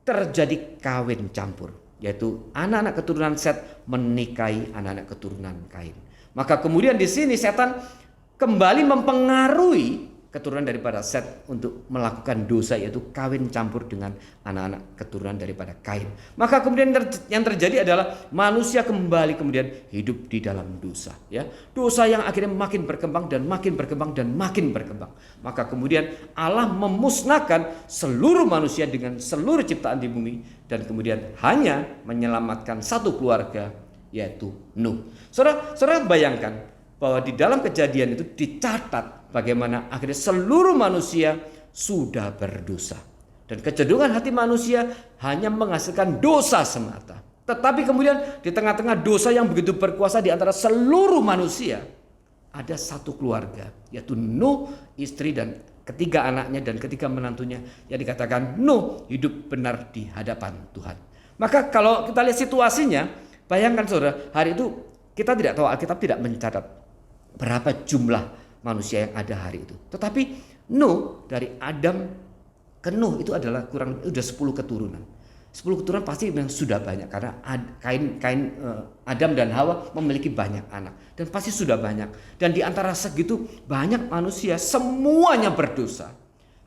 Speaker 2: terjadi kawin campur, yaitu anak-anak keturunan Set menikahi anak-anak keturunan Kain. Maka kemudian di sini setan kembali mempengaruhi keturunan daripada Set untuk melakukan dosa, yaitu kawin campur dengan anak-anak keturunan daripada Kain. Maka kemudian yang terjadi adalah manusia kembali kemudian hidup di dalam dosa, ya. Dosa yang akhirnya makin berkembang dan makin berkembang dan makin berkembang. Maka kemudian Allah memusnahkan seluruh manusia dengan seluruh ciptaan di bumi dan kemudian hanya menyelamatkan satu keluarga, yaitu Nuh. Saudara bayangkan bahwa di dalam Kejadian itu dicatat bagaimana akhirnya seluruh manusia sudah berdosa. Dan kecenderungan hati manusia hanya menghasilkan dosa semata. Tetapi kemudian di tengah-tengah dosa yang begitu berkuasa di antara seluruh manusia, ada satu keluarga, yaitu Nuh, istri dan ketiga anaknya dan ketiga menantunya, yang dikatakan Nuh hidup benar di hadapan Tuhan. Maka kalau kita lihat situasinya, bayangkan saudara, hari itu kita tidak tahu, Alkitab tidak mencatat berapa jumlah manusia yang ada hari itu. Tetapi Nuh, dari Adam ke Nuh itu adalah kurang udah 10 keturunan. 10 keturunan pasti memang sudah banyak karena Adam dan Hawa memiliki banyak anak dan pasti sudah banyak. Dan di antara segitu banyak manusia semuanya berdosa.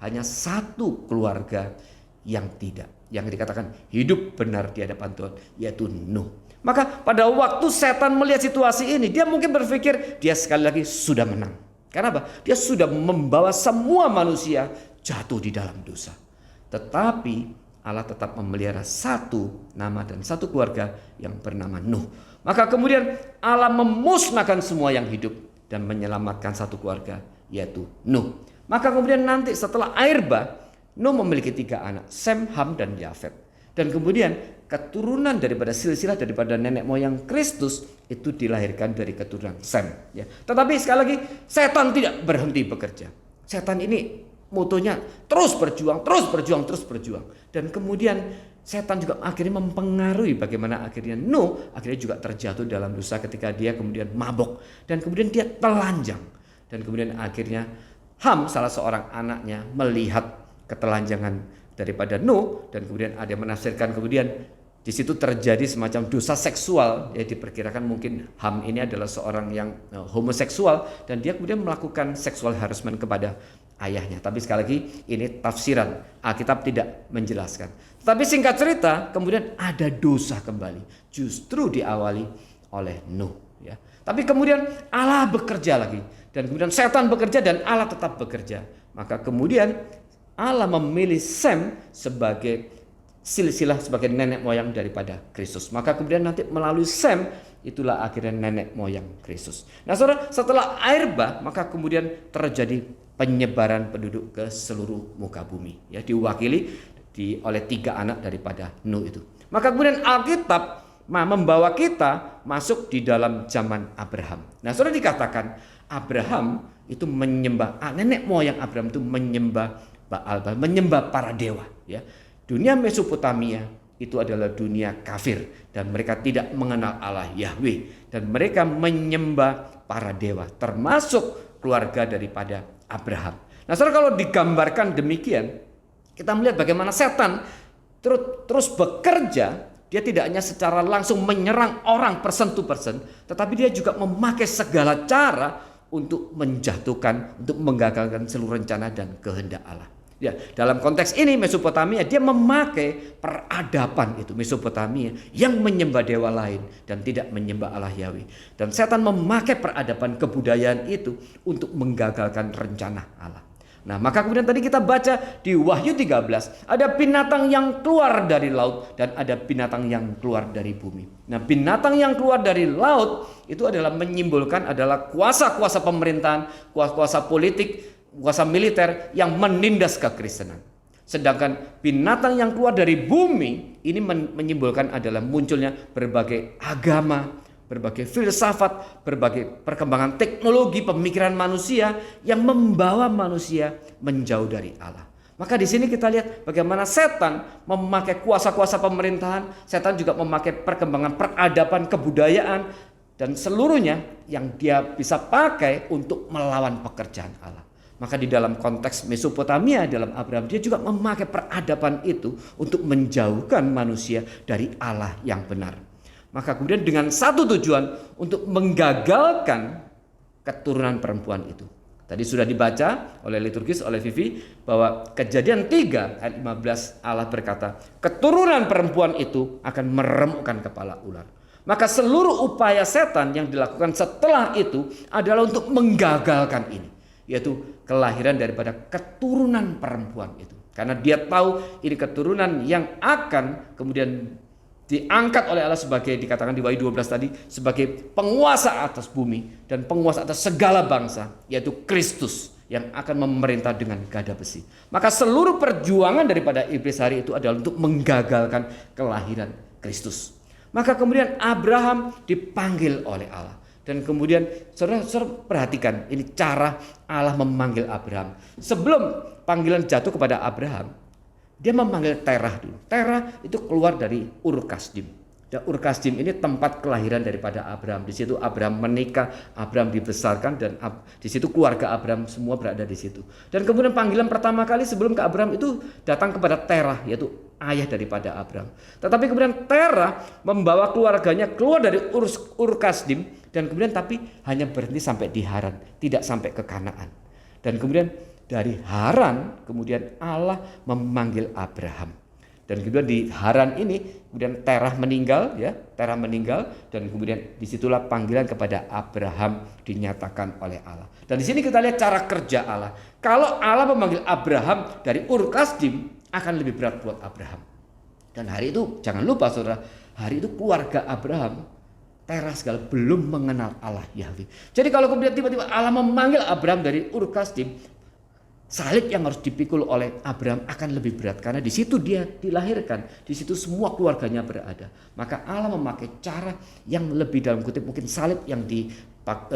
Speaker 2: Hanya satu keluarga yang tidak, yang dikatakan hidup benar di hadapan Tuhan, yaitu Nuh. Maka pada waktu setan melihat situasi ini, dia mungkin berpikir dia sekali lagi sudah menang. Karena apa? Dia sudah membawa semua manusia jatuh di dalam dosa. Tetapi Allah tetap memelihara satu nama dan satu keluarga yang bernama Nuh. Maka kemudian Allah memusnahkan semua yang hidup dan menyelamatkan satu keluarga, yaitu Nuh. Maka kemudian nanti setelah air bah, Nuh memiliki 3 anak, Sem, Ham, dan Yafet. Dan kemudian keturunan daripada silsilah daripada nenek moyang Kristus itu dilahirkan dari keturunan Sem, ya. Tetapi sekali lagi setan tidak berhenti bekerja. Setan ini motonya terus berjuang. Dan kemudian setan juga akhirnya mempengaruhi bagaimana akhirnya Nuh akhirnya juga terjatuh dalam dosa ketika dia kemudian mabok dan kemudian dia telanjang. Dan kemudian akhirnya Ham, salah seorang anaknya, melihat ketelanjangan daripada Nuh dan kemudian ada yang menafsirkan kemudian di situ terjadi semacam dosa seksual, ya. Diperkirakan mungkin Ham ini adalah seorang yang homoseksual dan dia kemudian melakukan seksual harassment kepada ayahnya. Tapi sekali lagi ini tafsiran, Alkitab tidak menjelaskan. Tapi singkat cerita kemudian ada dosa kembali, justru diawali oleh Nuh, ya. Tapi kemudian Allah bekerja lagi dan kemudian setan bekerja dan Allah tetap bekerja. Maka kemudian Allah memilih Sem sebagai silsilah, sebagai nenek moyang daripada Kristus. Maka kemudian nanti melalui Sem itulah akhirnya nenek moyang Kristus. Nah saudara, setelah air bah maka kemudian terjadi penyebaran penduduk ke seluruh muka bumi, ya, diwakili oleh 3 anak daripada Nuh itu. Maka kemudian Alkitab membawa kita masuk di dalam zaman Abraham. Nah saudara, dikatakan Abraham itu menyembah, nenek moyang Abraham itu menyembah Baal, menyembah para dewa. Ya. Dunia Mesopotamia itu adalah dunia kafir dan mereka tidak mengenal Allah Yahweh dan mereka menyembah para dewa, termasuk keluarga daripada Abraham. Nah, saudara, kalau digambarkan demikian, kita melihat bagaimana setan terus bekerja. Dia tidak hanya secara langsung menyerang orang person to person, tetapi dia juga memakai segala cara untuk menjatuhkan, untuk menggagalkan seluruh rencana dan kehendak Allah. Ya, dalam konteks ini Mesopotamia dia memakai peradaban itu Mesopotamia yang menyembah dewa lain dan tidak menyembah Allah Yahweh. Dan setan memakai peradaban kebudayaan itu untuk menggagalkan rencana Allah. Nah, maka kemudian tadi kita baca di Wahyu 13, ada binatang yang keluar dari laut dan ada binatang yang keluar dari bumi. Nah, binatang yang keluar dari laut itu adalah menyimbolkan adalah kuasa-kuasa pemerintahan, kuasa-kuasa politik, kuasa militer yang menindas kekristenan. Sedangkan binatang yang keluar dari bumi ini menyimbolkan adalah munculnya berbagai agama, berbagai filsafat, berbagai perkembangan teknologi, pemikiran manusia yang membawa manusia menjauh dari Allah. Maka di sini kita lihat bagaimana setan memakai kuasa-kuasa pemerintahan, setan juga memakai perkembangan peradaban, kebudayaan, dan seluruhnya yang dia bisa pakai untuk melawan pekerjaan Allah. Maka di dalam konteks Mesopotamia, dalam Abraham, dia juga memakai peradaban itu untuk menjauhkan manusia dari Allah yang benar. Maka kemudian dengan satu tujuan untuk menggagalkan keturunan perempuan itu. Tadi sudah dibaca oleh liturgis, oleh Vivi, bahwa Kejadian 3 ayat 15 Allah berkata, keturunan perempuan itu akan meremukkan kepala ular. Maka seluruh upaya setan yang dilakukan setelah itu adalah untuk menggagalkan ini, yaitu kelahiran daripada keturunan perempuan itu. Karena dia tahu ini keturunan yang akan kemudian diangkat oleh Allah sebagai, dikatakan di Wahyu 12 tadi, sebagai penguasa atas bumi dan penguasa atas segala bangsa, yaitu Kristus yang akan memerintah dengan gada besi. Maka seluruh perjuangan daripada iblis hari itu adalah untuk menggagalkan kelahiran Kristus. Maka kemudian Abraham dipanggil oleh Allah. Dan kemudian saudara perhatikan ini cara Allah memanggil Abraham. Sebelum panggilan jatuh kepada Abraham, dia memanggil Terah dulu. Terah itu keluar dari Ur Kasdim. Dan Ur Kasdim ini tempat kelahiran daripada Abraham. Di situ Abraham menikah, Abraham dibesarkan, dan di situ keluarga Abraham semua berada di situ. Dan kemudian panggilan pertama kali sebelum ke Abraham itu datang kepada Terah, yaitu ayah daripada Abraham. Tetapi kemudian Terah membawa keluarganya keluar dari Ur Kasdim, dan kemudian tapi hanya berhenti sampai di Haran, tidak sampai ke Kanaan. Dan kemudian dari Haran kemudian Allah memanggil Abraham. Dan kemudian di Haran ini kemudian Terah meninggal, ya, Terah meninggal, dan kemudian disitulah panggilan kepada Abraham dinyatakan oleh Allah. Dan di sini kita lihat cara kerja Allah. Kalau Allah memanggil Abraham dari Ur Kasdim, akan lebih berat buat Abraham. Dan hari itu jangan lupa saudara, hari itu keluarga Abraham, Terah segala belum mengenal Allah Yahweh. Jadi kalau kemudian tiba-tiba Allah memanggil Abraham dari Ur Kasdim, salib yang harus dipikul oleh Abraham akan lebih berat karena di situ dia dilahirkan, di situ semua keluarganya berada. Maka Allah memakai cara yang lebih, dalam kutip mungkin salib yang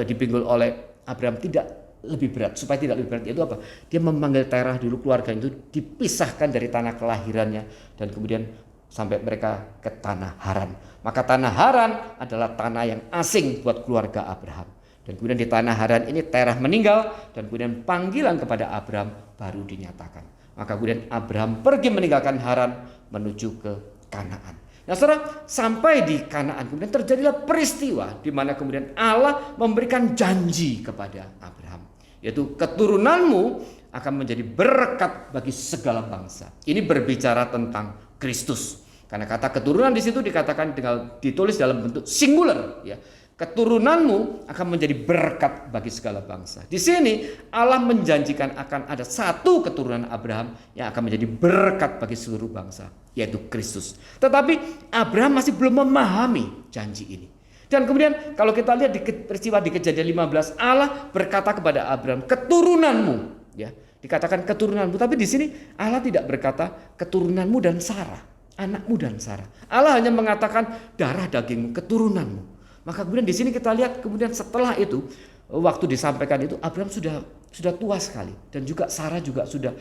Speaker 2: dipikul oleh Abraham tidak lebih berat, supaya tidak lebih berat. Itu apa? Dia memanggil Terah dulu, keluarga itu dipisahkan dari tanah kelahirannya dan kemudian sampai mereka ke tanah Haran. Maka tanah Haran adalah tanah yang asing buat keluarga Abraham. Dan kemudian di tanah Haran ini Terah meninggal dan kemudian panggilan kepada Abraham baru dinyatakan. Maka kemudian Abraham pergi meninggalkan Haran menuju ke Kanaan. Nah saudara, sampai di Kanaan kemudian terjadilah peristiwa di mana kemudian Allah memberikan janji kepada Abraham, yaitu keturunanmu akan menjadi berkat bagi segala bangsa. Ini berbicara tentang Kristus. Karena kata keturunan di situ dikatakan ditulis dalam bentuk singular, ya. Keturunanmu akan menjadi berkat bagi segala bangsa. Di sini Allah menjanjikan akan ada satu keturunan Abraham yang akan menjadi berkat bagi seluruh bangsa, yaitu Kristus. Tetapi Abraham masih belum memahami janji ini. Dan kemudian kalau kita lihat di peristiwa di Kejadian 15, Allah berkata kepada Abraham, keturunanmu, ya, dikatakan keturunanmu. Tapi di sini Allah tidak berkata keturunanmu dan Sarah, anakmu dan Sarah. Allah hanya mengatakan darah dagingmu, keturunanmu. Maka kemudian di sini kita lihat kemudian setelah itu waktu disampaikan itu Abraham sudah tua sekali, dan juga Sarah juga sudah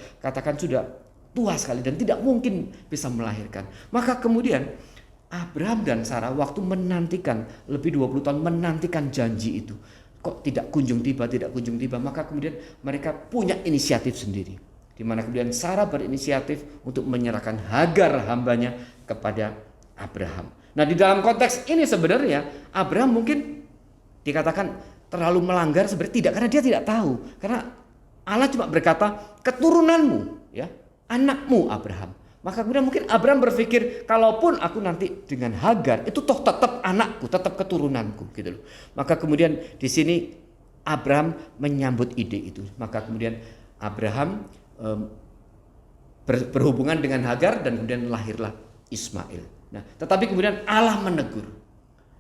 Speaker 2: tua sekali dan tidak mungkin bisa melahirkan. Maka kemudian Abraham dan Sarah waktu menantikan lebih 20 tahun menantikan janji itu, kok tidak kunjung tiba, maka kemudian mereka punya inisiatif sendiri, di mana kemudian Sarah berinisiatif untuk menyerahkan Hagar hambanya kepada Abraham. Nah, di dalam konteks ini sebenarnya Abraham mungkin dikatakan terlalu melanggar, sebenarnya tidak, karena dia tidak tahu, karena Allah cuma berkata keturunanmu, ya, anakmu Abraham. Maka kemudian mungkin Abraham berpikir, kalaupun aku nanti dengan Hagar, itu toh tetap anakku, tetap keturunanku, gitu loh. Maka kemudian di sini Abraham menyambut ide itu. Maka kemudian Abraham berhubungan dengan Hagar dan kemudian lahirlah Ismail. Nah, tetapi kemudian Allah menegur.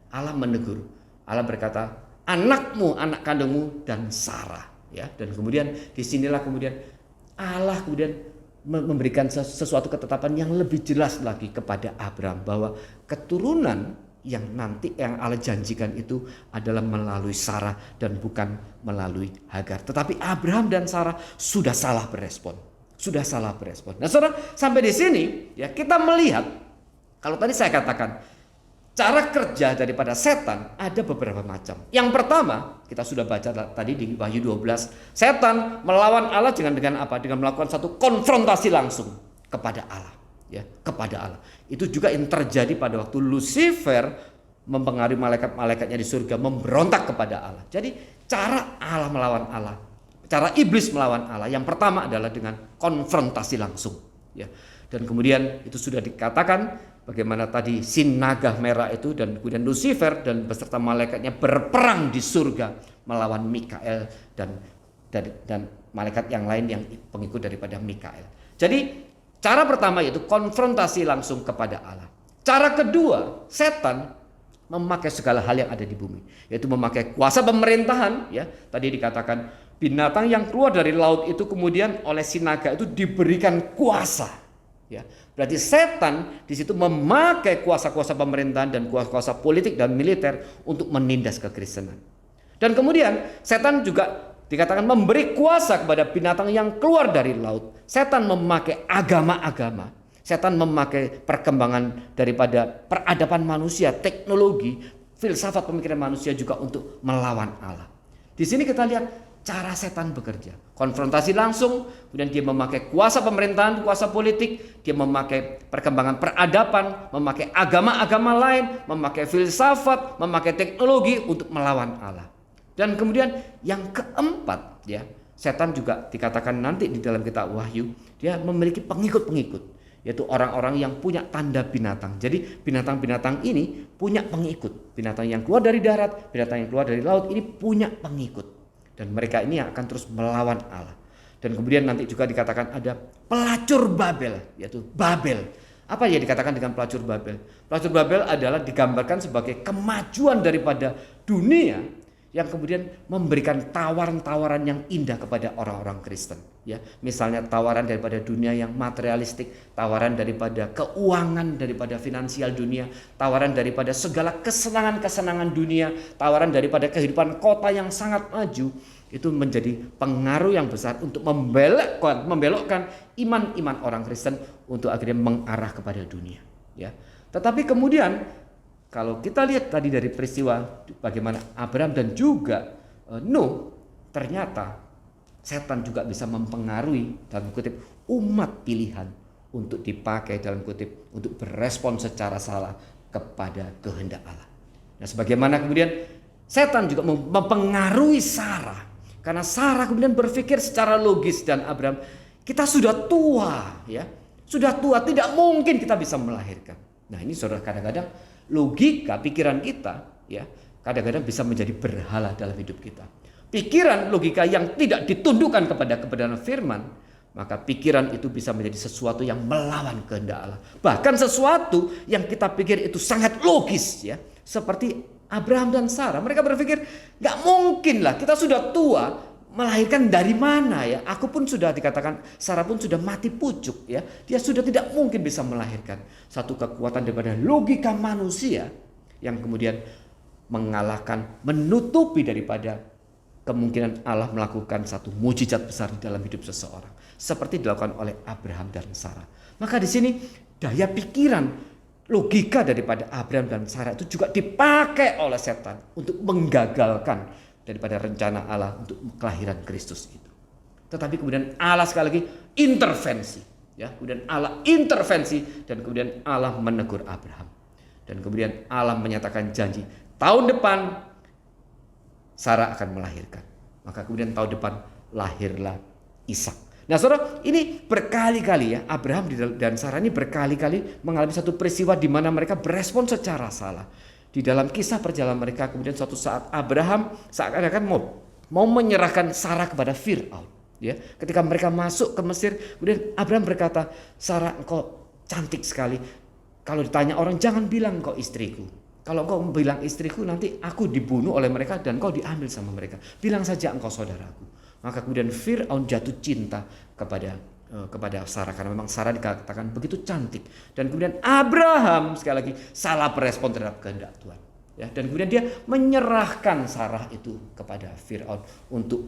Speaker 2: Allah berkata, anakmu, anak kandungmu dan Sarah, ya. Dan kemudian disinilah kemudian Allah kemudian memberikan sesuatu ketetapan yang lebih jelas lagi kepada Abraham, bahwa keturunan yang nanti yang Allah janjikan itu adalah melalui Sarah dan bukan melalui Hagar. Tetapi Abraham dan Sarah sudah salah berespon. Nah, saudara, sampai di sini ya kita melihat, kalau tadi saya katakan cara kerja daripada setan ada beberapa macam. Yang pertama, kita sudah baca tadi di Wahyu 12. Setan melawan Allah dengan apa? Dengan melakukan satu konfrontasi langsung kepada Allah, ya, kepada Allah. Itu juga yang terjadi pada waktu Lucifer mempengaruhi malaikat-malaikatnya di surga memberontak kepada Allah. Jadi, cara Allah melawan Allah, cara iblis melawan Allah, yang pertama adalah dengan konfrontasi langsung, ya. Dan kemudian itu sudah dikatakan bagaimana tadi sin naga merah itu, dan kemudian Lucifer dan beserta malaikatnya berperang di surga melawan Mikael dan malaikat yang lain yang pengikut daripada Mikael. Jadi cara pertama yaitu konfrontasi langsung kepada Allah. Cara kedua, setan memakai segala hal yang ada di bumi, yaitu memakai kuasa pemerintahan, ya. Tadi dikatakan binatang yang keluar dari laut itu kemudian oleh si naga itu diberikan kuasa. Ya, berarti setan di situ memakai kuasa-kuasa pemerintahan dan kuasa-kuasa politik dan militer untuk menindas kekristenan. Dan kemudian setan juga dikatakan memberi kuasa kepada binatang yang keluar dari laut. Setan memakai agama-agama. Setan memakai perkembangan daripada peradaban manusia, teknologi, filsafat pemikiran manusia juga untuk melawan Allah. Di sini kita lihat cara setan bekerja. Konfrontasi langsung, kemudian dia memakai kuasa pemerintahan, kuasa politik, dia memakai perkembangan peradaban, memakai agama-agama lain, memakai filsafat, memakai teknologi untuk melawan Allah. Dan kemudian yang keempat, ya, setan juga dikatakan nanti di dalam kitab Wahyu, dia memiliki pengikut-pengikut, yaitu orang-orang yang punya tanda binatang. Jadi binatang-binatang ini punya pengikut. Binatang yang keluar dari darat, binatang yang keluar dari laut ini punya pengikut. Dan mereka ini yang akan terus melawan Allah. Dan kemudian nanti juga dikatakan ada pelacur Babel, yaitu Babel. Apa yang dikatakan dengan pelacur Babel? Pelacur Babel adalah digambarkan sebagai kemajuan daripada dunia yang kemudian memberikan tawaran-tawaran yang indah kepada orang-orang Kristen. Ya, misalnya tawaran daripada dunia yang materialistik, tawaran daripada keuangan, daripada finansial dunia, tawaran daripada segala kesenangan-kesenangan dunia, tawaran daripada kehidupan kota yang sangat maju. Itu menjadi pengaruh yang besar untuk membelokkan iman-iman orang Kristen untuk akhirnya mengarah kepada dunia. Ya, tetapi kemudian kalau kita lihat tadi dari peristiwa bagaimana Abraham dan juga Nuh, ternyata setan juga bisa mempengaruhi dalam kutip umat pilihan untuk dipakai dalam kutip untuk berespon secara salah kepada kehendak Allah. Nah, sebagaimana kemudian setan juga mempengaruhi Sarah, karena Sarah kemudian berpikir secara logis, dan Abraham, kita sudah tua, ya, sudah tua, tidak mungkin kita bisa melahirkan. Nah, ini saudara, kadang-kadang logika pikiran kita, ya, kadang-kadang bisa menjadi berhala dalam hidup kita. Pikiran logika yang tidak ditundukkan kepada kebenaran firman, maka pikiran itu bisa menjadi sesuatu yang melawan kehendak Allah. Bahkan sesuatu yang kita pikir itu sangat logis, ya, seperti Abraham dan Sarah. Mereka berpikir, gak mungkin lah, kita sudah tua, melahirkan dari mana, ya? Aku pun sudah dikatakan, Sarah pun sudah mati pucuk, ya. Dia sudah tidak mungkin bisa melahirkan. Satu kekuatan daripada logika manusia yang kemudian mengalahkan, menutupi daripada kemungkinan Allah melakukan satu mujizat besar di dalam hidup seseorang, seperti dilakukan oleh Abraham dan Sarah. Maka di sini daya pikiran, logika daripada Abraham dan Sarah itu juga dipakai oleh setan untuk menggagalkan daripada rencana Allah untuk kelahiran Kristus itu. Tetapi kemudian Allah sekali lagi intervensi, ya. Kemudian Allah intervensi dan kemudian Allah menegur Abraham. Dan kemudian Allah menyatakan janji, tahun depan Sarah akan melahirkan. Maka kemudian tahun depan lahirlah Ishak. Nah, saudara, ini berkali-kali ya, Abraham dan Sarah ini berkali-kali mengalami satu peristiwa di mana mereka berespon secara salah. Di dalam kisah perjalanan mereka, kemudian suatu saat Abraham seakan-akan mau menyerahkan Sarah kepada Fir'aun. Ya, ketika mereka masuk ke Mesir, kemudian Abraham berkata, Sarah, engkau cantik sekali. Kalau ditanya orang, jangan bilang engkau istriku. Kalau engkau bilang istriku, nanti aku dibunuh oleh mereka dan engkau diambil sama mereka. Bilang saja engkau saudaraku. Maka kemudian Fir'aun jatuh cinta kepada Sarah, karena memang Sarah dikatakan begitu cantik. Dan kemudian Abraham sekali lagi salah berespon terhadap kehendak Tuhan. Ya, dan kemudian dia menyerahkan Sarah itu kepada Fir'aun untuk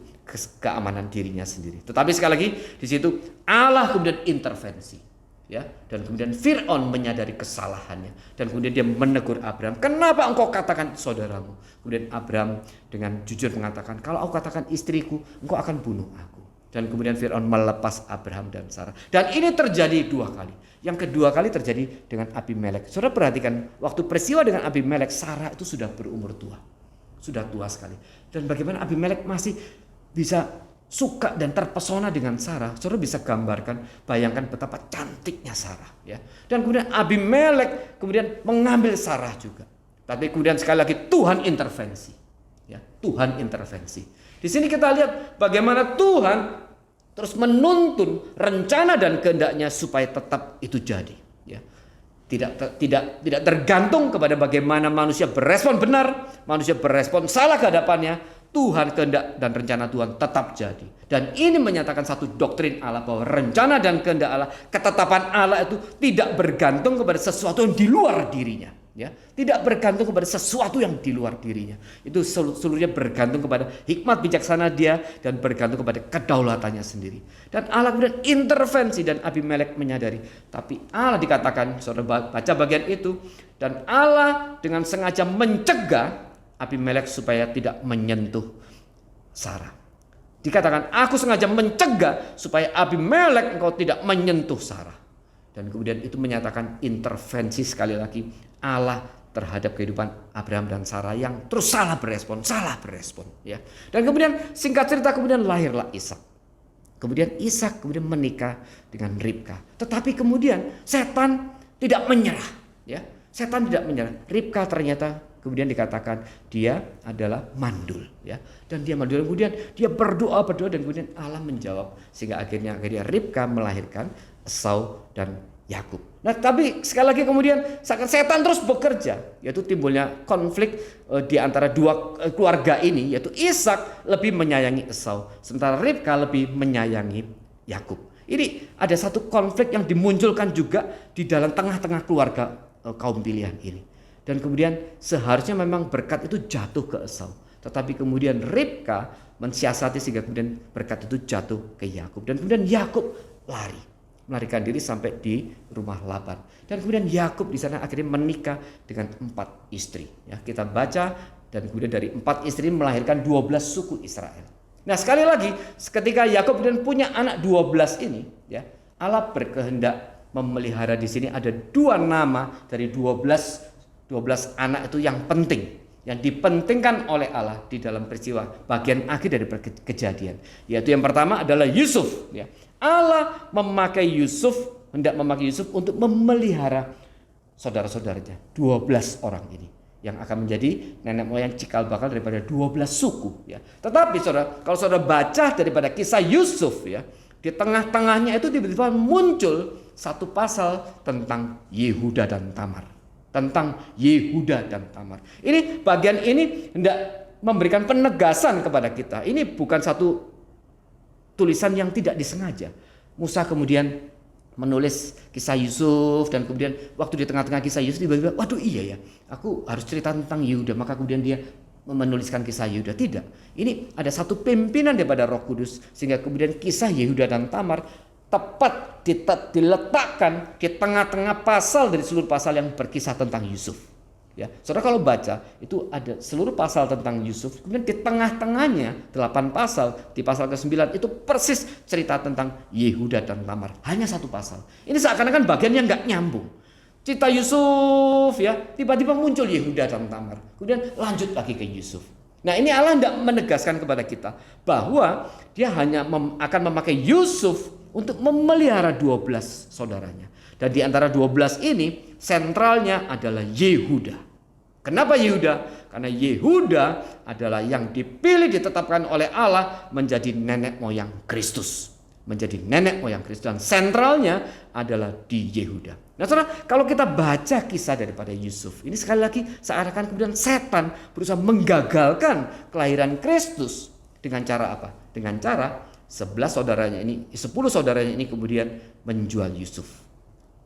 Speaker 2: keamanan dirinya sendiri. Tetapi sekali lagi di situ Allah kemudian intervensi, ya, dan kemudian Fir'aun menyadari kesalahannya dan kemudian dia menegur Abraham, kenapa engkau katakan saudaramu? Kemudian Abraham dengan jujur mengatakan, kalau aku katakan istriku, engkau akan bunuh aku. Dan kemudian Fir'aun melepas Abraham dan Sarah. Dan ini terjadi 2 kali. Yang kedua kali terjadi dengan Abimelek. Saudara perhatikan, waktu peristiwa dengan Abimelek, Sarah itu sudah berumur tua. Sudah tua sekali. Dan bagaimana Abimelek masih bisa suka dan terpesona dengan Sarah. Saudara bisa gambarkan, bayangkan betapa cantiknya Sarah. Ya. Dan kemudian Abimelek kemudian mengambil Sarah juga. Tapi kemudian sekali lagi Tuhan intervensi. Ya, Tuhan intervensi. Di sini kita lihat bagaimana Tuhan terus menuntun rencana dan kehendaknya supaya tetap itu jadi. Ya. Tidak tergantung kepada bagaimana manusia berespon benar, manusia berespon salah ke hadapannya. Tuhan kehendak dan rencana Tuhan tetap jadi. Dan ini menyatakan satu doktrin Allah, bahwa rencana dan kehendak Allah, ketetapan Allah itu tidak bergantung kepada sesuatu yang di luar dirinya. Ya, tidak bergantung kepada sesuatu yang di luar dirinya. Itu seluruhnya bergantung kepada hikmat bijaksana Dia dan bergantung kepada kedaulatannya sendiri. Dan Allah kemudian intervensi dan Abimelek menyadari. Tapi Allah dikatakan, saudara baca bagian itu, dan Allah dengan sengaja mencegah Abimelek supaya tidak menyentuh Sarah. Dikatakan, aku sengaja mencegah supaya Abimelek engkau tidak menyentuh Sarah. Dan kemudian itu menyatakan intervensi sekali lagi Allah terhadap kehidupan Abraham dan Sarah yang terus salah berespon, ya. Dan kemudian singkat cerita kemudian lahirlah Ishak. Kemudian Ishak kemudian menikah dengan Ribka. Tetapi kemudian setan tidak menyerah, ya. Setan tidak menyerah. Ribka ternyata kemudian dikatakan dia adalah mandul, ya. Dan dia mandul, kemudian dia berdoa dan kemudian Allah menjawab sehingga akhirnya Ribka melahirkan Esau dan Yakub. Nah, tapi sekali lagi kemudian setan terus bekerja, yaitu timbulnya konflik di antara dua keluarga ini, yaitu Ishak lebih menyayangi Esau, sementara Ribka lebih menyayangi Yakub. Ini ada satu konflik yang dimunculkan juga di dalam tengah-tengah keluarga kaum pilihan ini. Dan kemudian seharusnya memang berkat itu jatuh ke Esau, tetapi kemudian Ribka mensiasati sehingga kemudian berkat itu jatuh ke Yakub. Dan kemudian Yakub melarikan diri sampai di rumah Laban. Dan kemudian Yakub di sana akhirnya menikah dengan 4 istri. Ya, kita baca dan kemudian dari 4 istri melahirkan 12 suku Israel. Nah, sekali lagi ketika Yakub kemudian punya anak 12 ini, ya, Allah berkehendak memelihara. Di sini ada 2 nama dari 12 anak itu yang penting, yang dipentingkan oleh Allah di dalam peristiwa bagian akhir dari kejadian. Yaitu yang pertama adalah Yusuf, ya. Allah hendak memakai Yusuf untuk memelihara saudara-saudaranya, 12 orang ini yang akan menjadi nenek moyang cikal bakal daripada 12 suku, ya. Tetapi saudara, kalau saudara baca daripada kisah Yusuf, ya, di tengah-tengahnya itu tiba-tiba muncul satu pasal tentang Yehuda dan Tamar. Ini bagian ini hendak memberikan penegasan kepada kita. Ini bukan satu tulisan yang tidak disengaja. Musa kemudian menulis kisah Yusuf dan kemudian waktu di tengah-tengah kisah Yusuf tiba-tiba, waduh iya ya, aku harus cerita tentang Yehuda. Maka kemudian dia menuliskan kisah Yehuda. Tidak. Ini ada satu pimpinan daripada Roh Kudus sehingga kemudian kisah Yehuda dan Tamar tepat diletakkan di tengah-tengah pasal dari seluruh pasal yang berkisah tentang Yusuf. Ya, saudara kalau baca itu ada seluruh pasal tentang Yusuf, kemudian di tengah-tengahnya 8 pasal, di pasal ke-9 itu persis cerita tentang Yehuda dan Tamar. Hanya satu pasal. Ini seakan-akan bagian yang nggak nyambung. Cerita Yusuf ya, tiba-tiba muncul Yehuda dan Tamar. Kemudian lanjut lagi ke Yusuf. Nah, ini Allah tidak menegaskan kepada kita bahwa dia hanya akan memakai Yusuf untuk memelihara 12 saudaranya. Dan di antara 12 ini sentralnya adalah Yehuda. Kenapa Yehuda? Karena Yehuda adalah yang dipilih ditetapkan oleh Allah menjadi nenek moyang Kristus. Menjadi nenek moyang Kristus. Dan sentralnya adalah di Yehuda. Nah saudara, kalau kita baca kisah daripada Yusuf, ini sekali lagi seakan-akan kemudian setan berusaha menggagalkan kelahiran Kristus. Dengan cara apa? Dengan cara 10 saudaranya ini kemudian menjual Yusuf.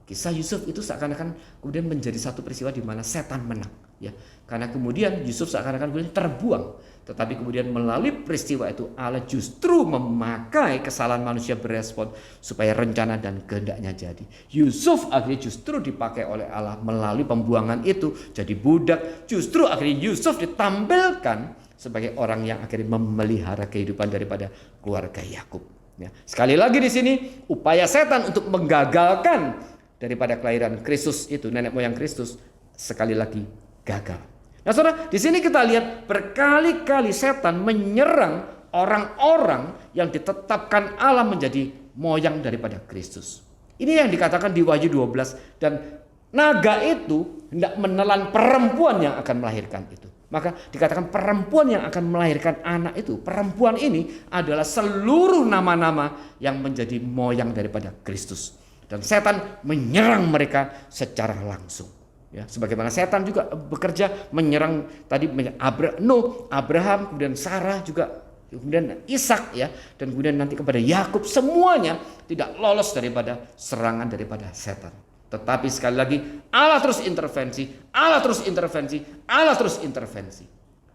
Speaker 2: Kisah Yusuf itu seakan-akan kemudian menjadi satu peristiwa di mana setan menang, ya. Karena kemudian Yusuf seakan-akan kemudian terbuang, tetapi kemudian melalui peristiwa itu Allah justru memakai kesalahan manusia berespon supaya rencana dan kehendaknya jadi. Yusuf akhirnya justru dipakai oleh Allah melalui pembuangan itu jadi budak. Justru akhirnya Yusuf ditampilkan sebagai orang yang akhirnya memelihara kehidupan daripada keluarga Yakub. Ya. Sekali lagi di sini upaya setan untuk menggagalkan daripada kelahiran Kristus itu, nenek moyang Kristus, sekali lagi gagal. Nah saudara, di sini kita lihat berkali-kali setan menyerang orang-orang yang ditetapkan Allah menjadi moyang daripada Kristus. Ini yang dikatakan di Wahyu 12, dan naga itu hendak menelan perempuan yang akan melahirkan itu. Maka dikatakan perempuan yang akan melahirkan anak itu, perempuan ini adalah seluruh nama-nama yang menjadi moyang daripada Kristus. Dan setan menyerang mereka secara langsung. Ya, sebagaimana setan juga bekerja menyerang tadi Abraham, kemudian Sarah juga, kemudian Ishak ya, dan kemudian nanti kepada Yakub, semuanya tidak lolos daripada serangan daripada setan. Tetapi sekali lagi Allah terus intervensi.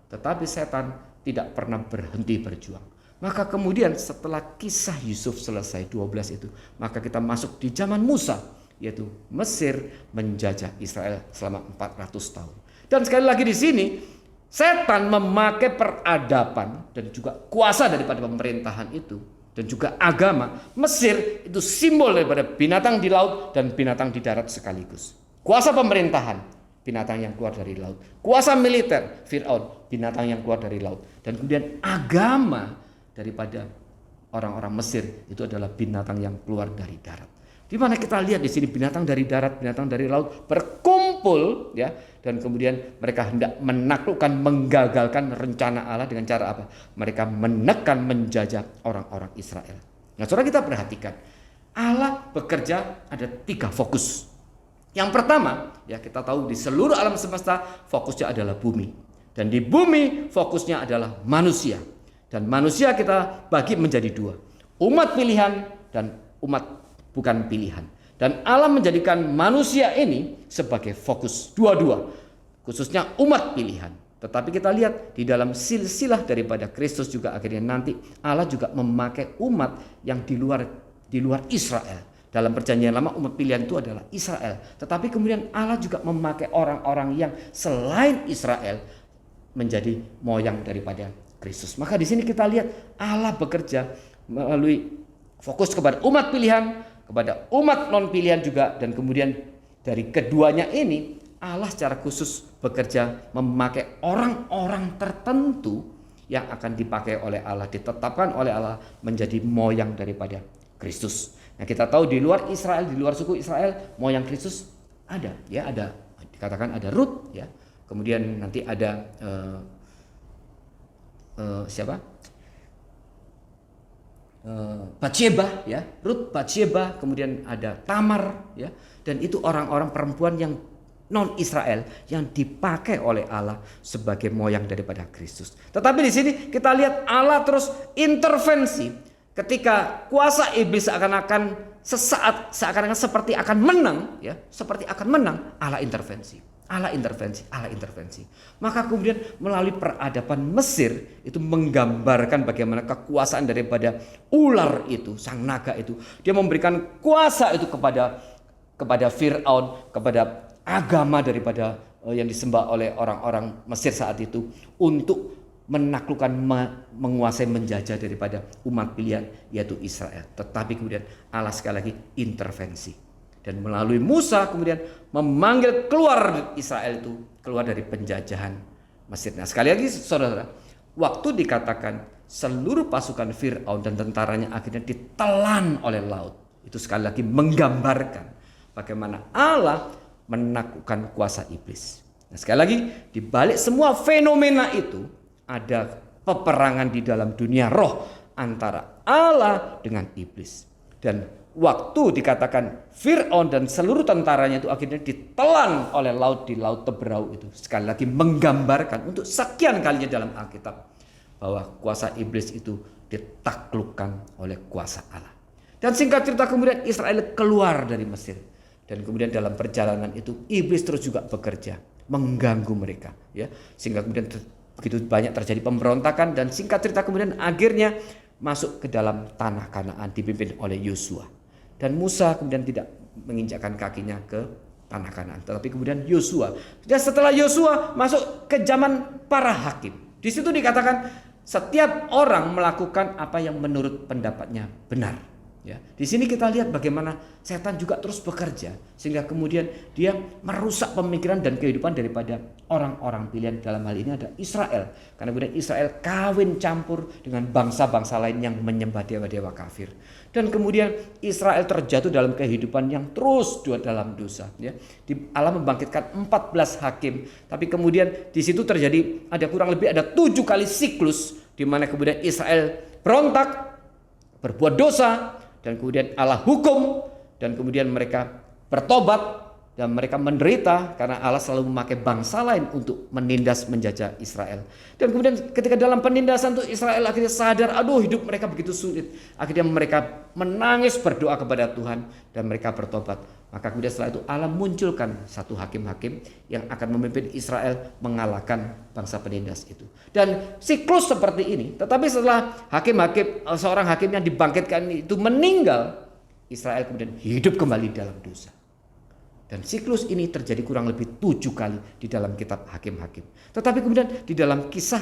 Speaker 2: Tetapi setan tidak pernah berhenti berjuang. Maka kemudian setelah kisah Yusuf selesai 12 itu, maka kita masuk di zaman Musa, yaitu Mesir menjajah Israel selama 400 tahun. Dan sekali lagi di sini setan memakai peradaban dan juga kuasa daripada pemerintahan itu dan juga agama. Mesir itu simbol daripada binatang di laut dan binatang di darat sekaligus. Kuasa pemerintahan, binatang yang keluar dari laut. Kuasa militer, Fir'aun, binatang yang keluar dari laut. Dan kemudian agama daripada orang-orang Mesir itu adalah binatang yang keluar dari darat. Di mana kita lihat di sini binatang dari darat, binatang dari laut berkumpul ya, dan kemudian mereka hendak menaklukkan, menggagalkan rencana Allah dengan cara apa? Mereka menekan, menjajah orang-orang Israel. Nah, saudara, kita perhatikan Allah bekerja ada 3 fokus. Yang pertama, ya kita tahu di seluruh alam semesta fokusnya adalah bumi. Dan di bumi fokusnya adalah manusia. Dan manusia kita bagi menjadi 2. Umat pilihan dan umat bukan pilihan. Dan Allah menjadikan manusia ini sebagai fokus dua-dua. Khususnya umat pilihan. Tetapi kita lihat di dalam silsilah daripada Kristus juga akhirnya nanti Allah juga memakai umat yang di luar Israel. Dalam perjanjian lama umat pilihan itu adalah Israel. Tetapi kemudian Allah juga memakai orang-orang yang selain Israel menjadi moyang daripada Kristus. Maka di sini kita lihat Allah bekerja melalui fokus kepada umat pilihan, kepada umat non pilihan juga, dan kemudian dari keduanya ini Allah secara khusus bekerja memakai orang-orang tertentu yang akan dipakai oleh Allah, ditetapkan oleh Allah menjadi moyang daripada Kristus. Nah, kita tahu di luar Israel, di luar suku Israel, moyang Kristus ada, ya ada, dikatakan ada Rut, ya. Kemudian nanti ada Batsheba, ya, Rut, Batsheba, kemudian ada Tamar, ya, dan itu orang-orang perempuan yang non Israel yang dipakai oleh Allah sebagai moyang daripada Kristus. Tetapi di sini kita lihat Allah terus intervensi ketika kuasa iblis seakan-akan seperti akan menang, ya, seperti akan menang, Allah intervensi. Allah intervensi, Allah intervensi. Maka kemudian melalui peradaban Mesir itu menggambarkan bagaimana kekuasaan daripada ular itu, sang naga itu. Dia memberikan kuasa itu kepada Firaun, kepada agama daripada yang disembah oleh orang-orang Mesir saat itu untuk menaklukkan, menguasai, menjajah daripada umat pilihan yaitu Israel. Tetapi kemudian Allah sekali lagi intervensi. Dan melalui Musa kemudian memanggil keluar Israel itu, keluar dari penjajahan Mesir. Nah sekali lagi saudara, waktu dikatakan seluruh pasukan Firaun dan tentaranya akhirnya ditelan oleh laut, itu sekali lagi menggambarkan bagaimana Allah menaklukkan kuasa iblis. Nah sekali lagi, di balik semua fenomena itu ada peperangan di dalam dunia roh antara Allah dengan iblis. Dan waktu dikatakan Firaun dan seluruh tentaranya itu akhirnya ditelan oleh laut di Laut Teberau itu, sekali lagi menggambarkan untuk sekian kalinya dalam Alkitab bahwa kuasa iblis itu ditaklukkan oleh kuasa Allah. Dan singkat cerita kemudian Israel keluar dari Mesir, dan kemudian dalam perjalanan itu iblis terus juga bekerja mengganggu mereka, ya, sehingga kemudian begitu banyak terjadi pemberontakan, dan singkat cerita kemudian akhirnya masuk ke dalam tanah Kanaan dipimpin oleh Yosua. Dan Musa kemudian tidak menginjakkan kakinya ke tanah Kanaan, tetapi kemudian Yosua. Dan setelah Yosua masuk ke zaman para hakim. Di situ dikatakan setiap orang melakukan apa yang menurut pendapatnya benar. Ya, di sini kita lihat bagaimana setan juga terus bekerja sehingga kemudian dia merusak pemikiran dan kehidupan daripada orang-orang pilihan, dalam hal ini ada Israel. Karena kemudian Israel kawin campur dengan bangsa-bangsa lain yang menyembah dewa-dewa kafir. Dan kemudian Israel terjatuh dalam kehidupan yang terus dalam dosa. Ya, Allah membangkitkan 14 hakim, tapi kemudian di situ terjadi kurang lebih ada 7 kali siklus di mana kemudian Israel berontak, berbuat dosa. Dan kemudian Allah hukum, dan kemudian mereka bertobat, dan mereka menderita karena Allah selalu memakai bangsa lain untuk menindas, menjajah Israel. Dan kemudian ketika dalam penindasan itu Israel akhirnya sadar, aduh hidup mereka begitu sulit. Akhirnya mereka menangis berdoa kepada Tuhan dan mereka bertobat. Maka kemudian setelah itu Allah munculkan satu hakim-hakim yang akan memimpin Israel mengalahkan bangsa penindas itu. Dan siklus seperti ini, tetapi setelah seorang hakim yang dibangkitkan itu meninggal, Israel kemudian hidup kembali dalam dosa. Dan siklus ini terjadi kurang lebih 7 kali di dalam kitab Hakim-Hakim. Tetapi kemudian di dalam kisah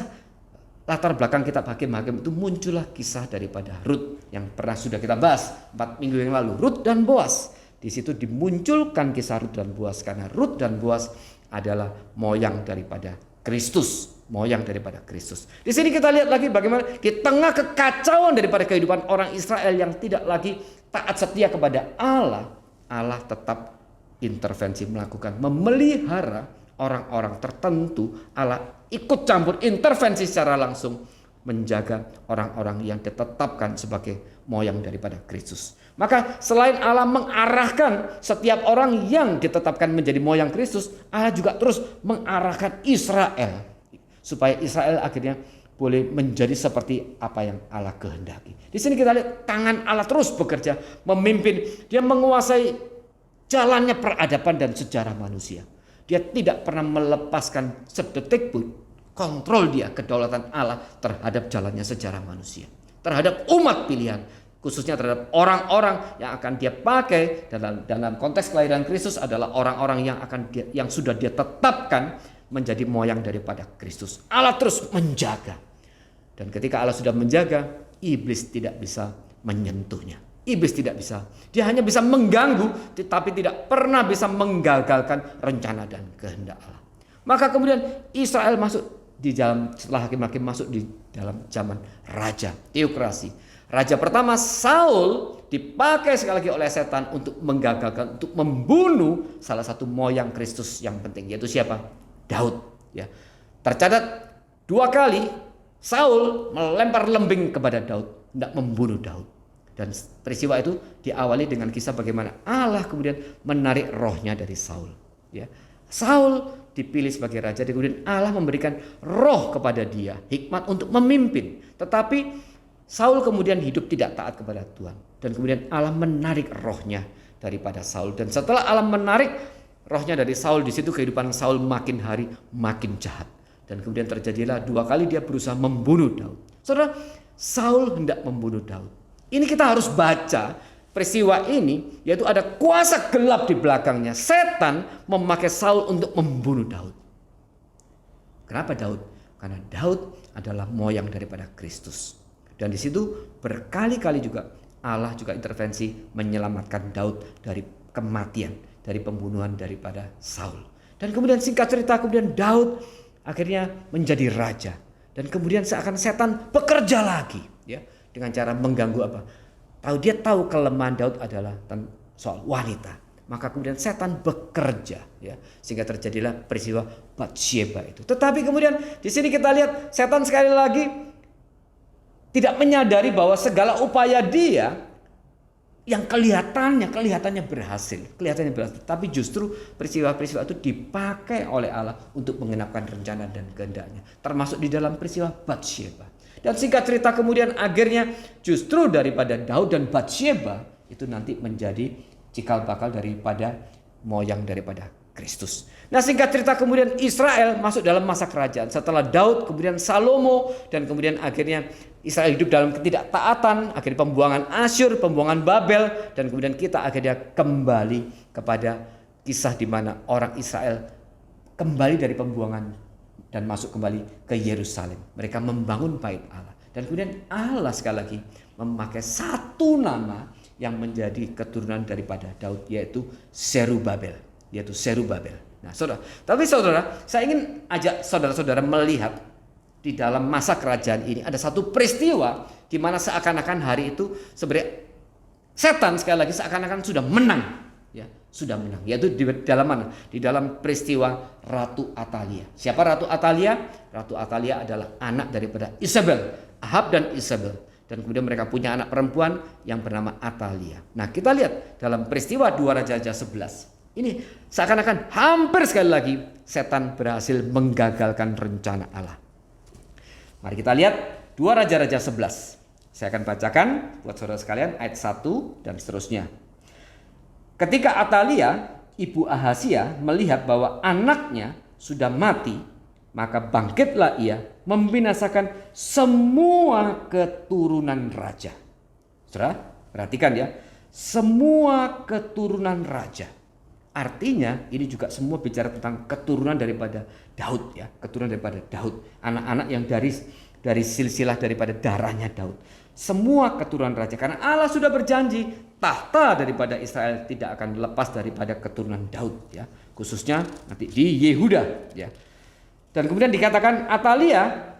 Speaker 2: latar belakang kitab Hakim-Hakim itu muncullah kisah daripada Rut yang pernah sudah kita bahas 4 minggu yang lalu. Rut dan Boas. Di situ dimunculkan kisah Rut dan Boas karena Rut dan Boas adalah moyang daripada Kristus. Moyang daripada Kristus. Di sini kita lihat lagi bagaimana di tengah kekacauan daripada kehidupan orang Israel yang tidak lagi taat setia kepada Allah, Allah tetap intervensi, melakukan memelihara orang-orang tertentu. Allah ikut campur intervensi secara langsung menjaga orang-orang yang ditetapkan sebagai moyang daripada Kristus. Maka selain Allah mengarahkan setiap orang yang ditetapkan menjadi moyang Kristus, Allah juga terus mengarahkan Israel supaya Israel akhirnya boleh menjadi seperti apa yang Allah kehendaki. Di sini kita lihat tangan Allah terus bekerja, memimpin, dia menguasai jalannya peradaban dan sejarah manusia. Dia tidak pernah melepaskan sedetik pun kontrol dia, kedaulatan Allah terhadap jalannya sejarah manusia, terhadap umat pilihan, khususnya terhadap orang-orang yang akan dia pakai dalam konteks kelahiran Kristus adalah orang-orang yang sudah dia tetapkan menjadi moyang daripada Kristus. Allah terus menjaga. Dan ketika Allah sudah menjaga, iblis tidak bisa menyentuhnya. Iblis tidak bisa. Dia hanya bisa mengganggu, tetapi tidak pernah bisa menggagalkan rencana dan kehendak Allah. Maka kemudian Israel masuk di dalam, setelah hakim-hakim masuk di dalam zaman raja, teokrasi. Raja pertama Saul dipakai sekali lagi oleh setan untuk menggagalkan, untuk membunuh salah satu moyang Kristus yang penting, yaitu siapa? Daud. Ya. Tercatat 2 kali Saul melempar lembing kepada Daud, hendak membunuh Daud. Dan peristiwa itu diawali dengan kisah bagaimana Allah kemudian menarik rohnya dari Saul. Ya. Saul dipilih sebagai raja, dan kemudian Allah memberikan roh kepada dia, hikmat untuk memimpin. Tetapi Saul kemudian hidup tidak taat kepada Tuhan. Dan kemudian Allah menarik rohnya daripada Saul. Dan setelah Allah menarik rohnya dari Saul di situ, kehidupan Saul makin hari makin jahat. Dan kemudian terjadilah 2 kali dia berusaha membunuh Daud. Saudara, Saul hendak membunuh Daud. Ini kita harus baca peristiwa ini, yaitu ada kuasa gelap di belakangnya. Setan memakai Saul untuk membunuh Daud. Kenapa Daud? Karena Daud adalah moyang daripada Kristus. Dan di situ berkali-kali juga Allah juga intervensi menyelamatkan Daud dari kematian, dari pembunuhan daripada Saul. Dan kemudian singkat cerita, kemudian Daud akhirnya menjadi raja. Dan kemudian seakan setan bekerja lagi, ya, dengan cara mengganggu apa? Dia tahu kelemahan Daud adalah soal wanita. Maka kemudian setan bekerja, ya, sehingga terjadilah peristiwa Batsheba itu. Tetapi kemudian di sini kita lihat setan sekali lagi tidak menyadari bahwa segala upaya dia yang kelihatannya berhasil, tapi justru peristiwa-peristiwa itu dipakai oleh Allah untuk menggenapkan rencana dan kehendaknya, termasuk di dalam peristiwa Batsheba. Dan singkat cerita kemudian akhirnya justru daripada Daud dan Batsheba itu nanti menjadi cikal bakal daripada moyang daripada Kristus. Nah, singkat cerita kemudian Israel masuk dalam masa kerajaan setelah Daud, kemudian Salomo, dan kemudian akhirnya Israel hidup dalam ketidaktaatan, akhirnya pembuangan Asyur, pembuangan Babel, dan kemudian kita akhirnya kembali kepada kisah di mana orang Israel kembali dari pembuangan dan masuk kembali ke Yerusalem. Mereka membangun bait Allah. Dan kemudian Allah sekali lagi memakai satu nama yang menjadi keturunan daripada Daud, yaitu Zerubabel. Nah, saudara, saya ingin ajak saudara-saudara melihat di dalam masa kerajaan ini ada satu peristiwa di mana seakan-akan hari itu sebenarnya setan sekali lagi seakan-akan sudah menang, ya, yaitu di dalam mana? Di dalam peristiwa Ratu Atalia. Siapa Ratu Atalia? Ratu Atalia adalah anak daripada Isabel, Ahab dan Isabel. Dan kemudian mereka punya anak perempuan yang bernama Atalia. Nah, kita lihat dalam peristiwa 2 Raja-Raja 11. Ini seakan-akan hampir sekali lagi setan berhasil menggagalkan rencana Allah. Mari kita lihat 2 Raja-Raja 11. Saya akan bacakan buat saudara sekalian ayat 1 dan seterusnya. Ketika Atalia, ibu Ahazia, melihat bahwa anaknya sudah mati, maka bangkitlah ia membinasakan semua keturunan raja. Saudara, perhatikan ya, semua keturunan raja. Artinya ini juga semua bicara tentang keturunan daripada Daud, ya, keturunan daripada Daud, anak-anak yang dari silsilah daripada darahnya Daud. Semua keturunan raja, karena Allah sudah berjanji tahta daripada Israel tidak akan lepas daripada keturunan Daud, ya, khususnya nanti di Yehuda, ya. Dan kemudian dikatakan Atalia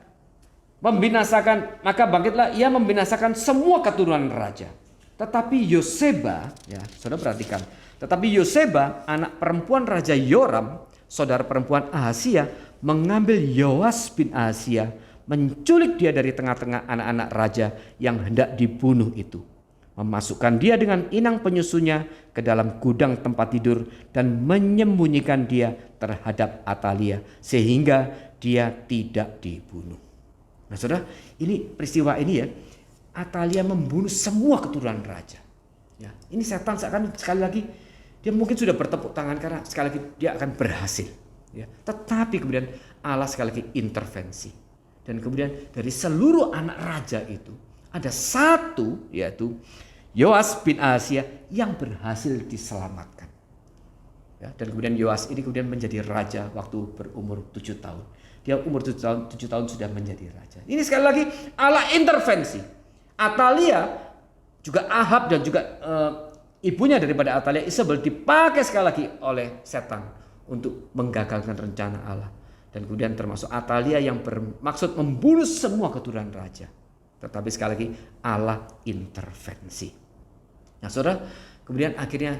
Speaker 2: membinasakan, maka bangkitlah ia membinasakan semua keturunan raja. Tetapi Yoseba, ya, saudara perhatikan. Tetapi Yoseba, anak perempuan Raja Yoram, saudara perempuan Ahazia, mengambil Yoas bin Ahazia, menculik dia dari tengah-tengah anak-anak raja yang hendak dibunuh itu. Memasukkan dia dengan inang penyusunya ke dalam gudang tempat tidur dan menyembunyikan dia terhadap Atalia sehingga dia tidak dibunuh. Nah, saudara, ini peristiwa ini ya, Atalia membunuh semua keturunan raja. Ya, ini setan seakan sekali lagi dia mungkin sudah bertepuk tangan karena sekali lagi dia akan berhasil. Ya, tetapi kemudian Allah sekali lagi intervensi. Dan kemudian dari seluruh anak raja itu ada satu, yaitu Yoas bin Ahazia, yang berhasil diselamatkan. Ya, dan kemudian Yoas ini kemudian menjadi raja waktu berumur 7 tahun. Dia umur 7 tahun sudah menjadi raja. Ini sekali lagi Allah intervensi. Atalia juga Ahab dan juga ibunya daripada Atalia, Isabel, dipakai sekali lagi oleh setan untuk menggagalkan rencana Allah. Dan kemudian termasuk Atalia yang bermaksud membunuh semua keturunan raja. Tetapi sekali lagi Allah intervensi. Nah, saudara, kemudian akhirnya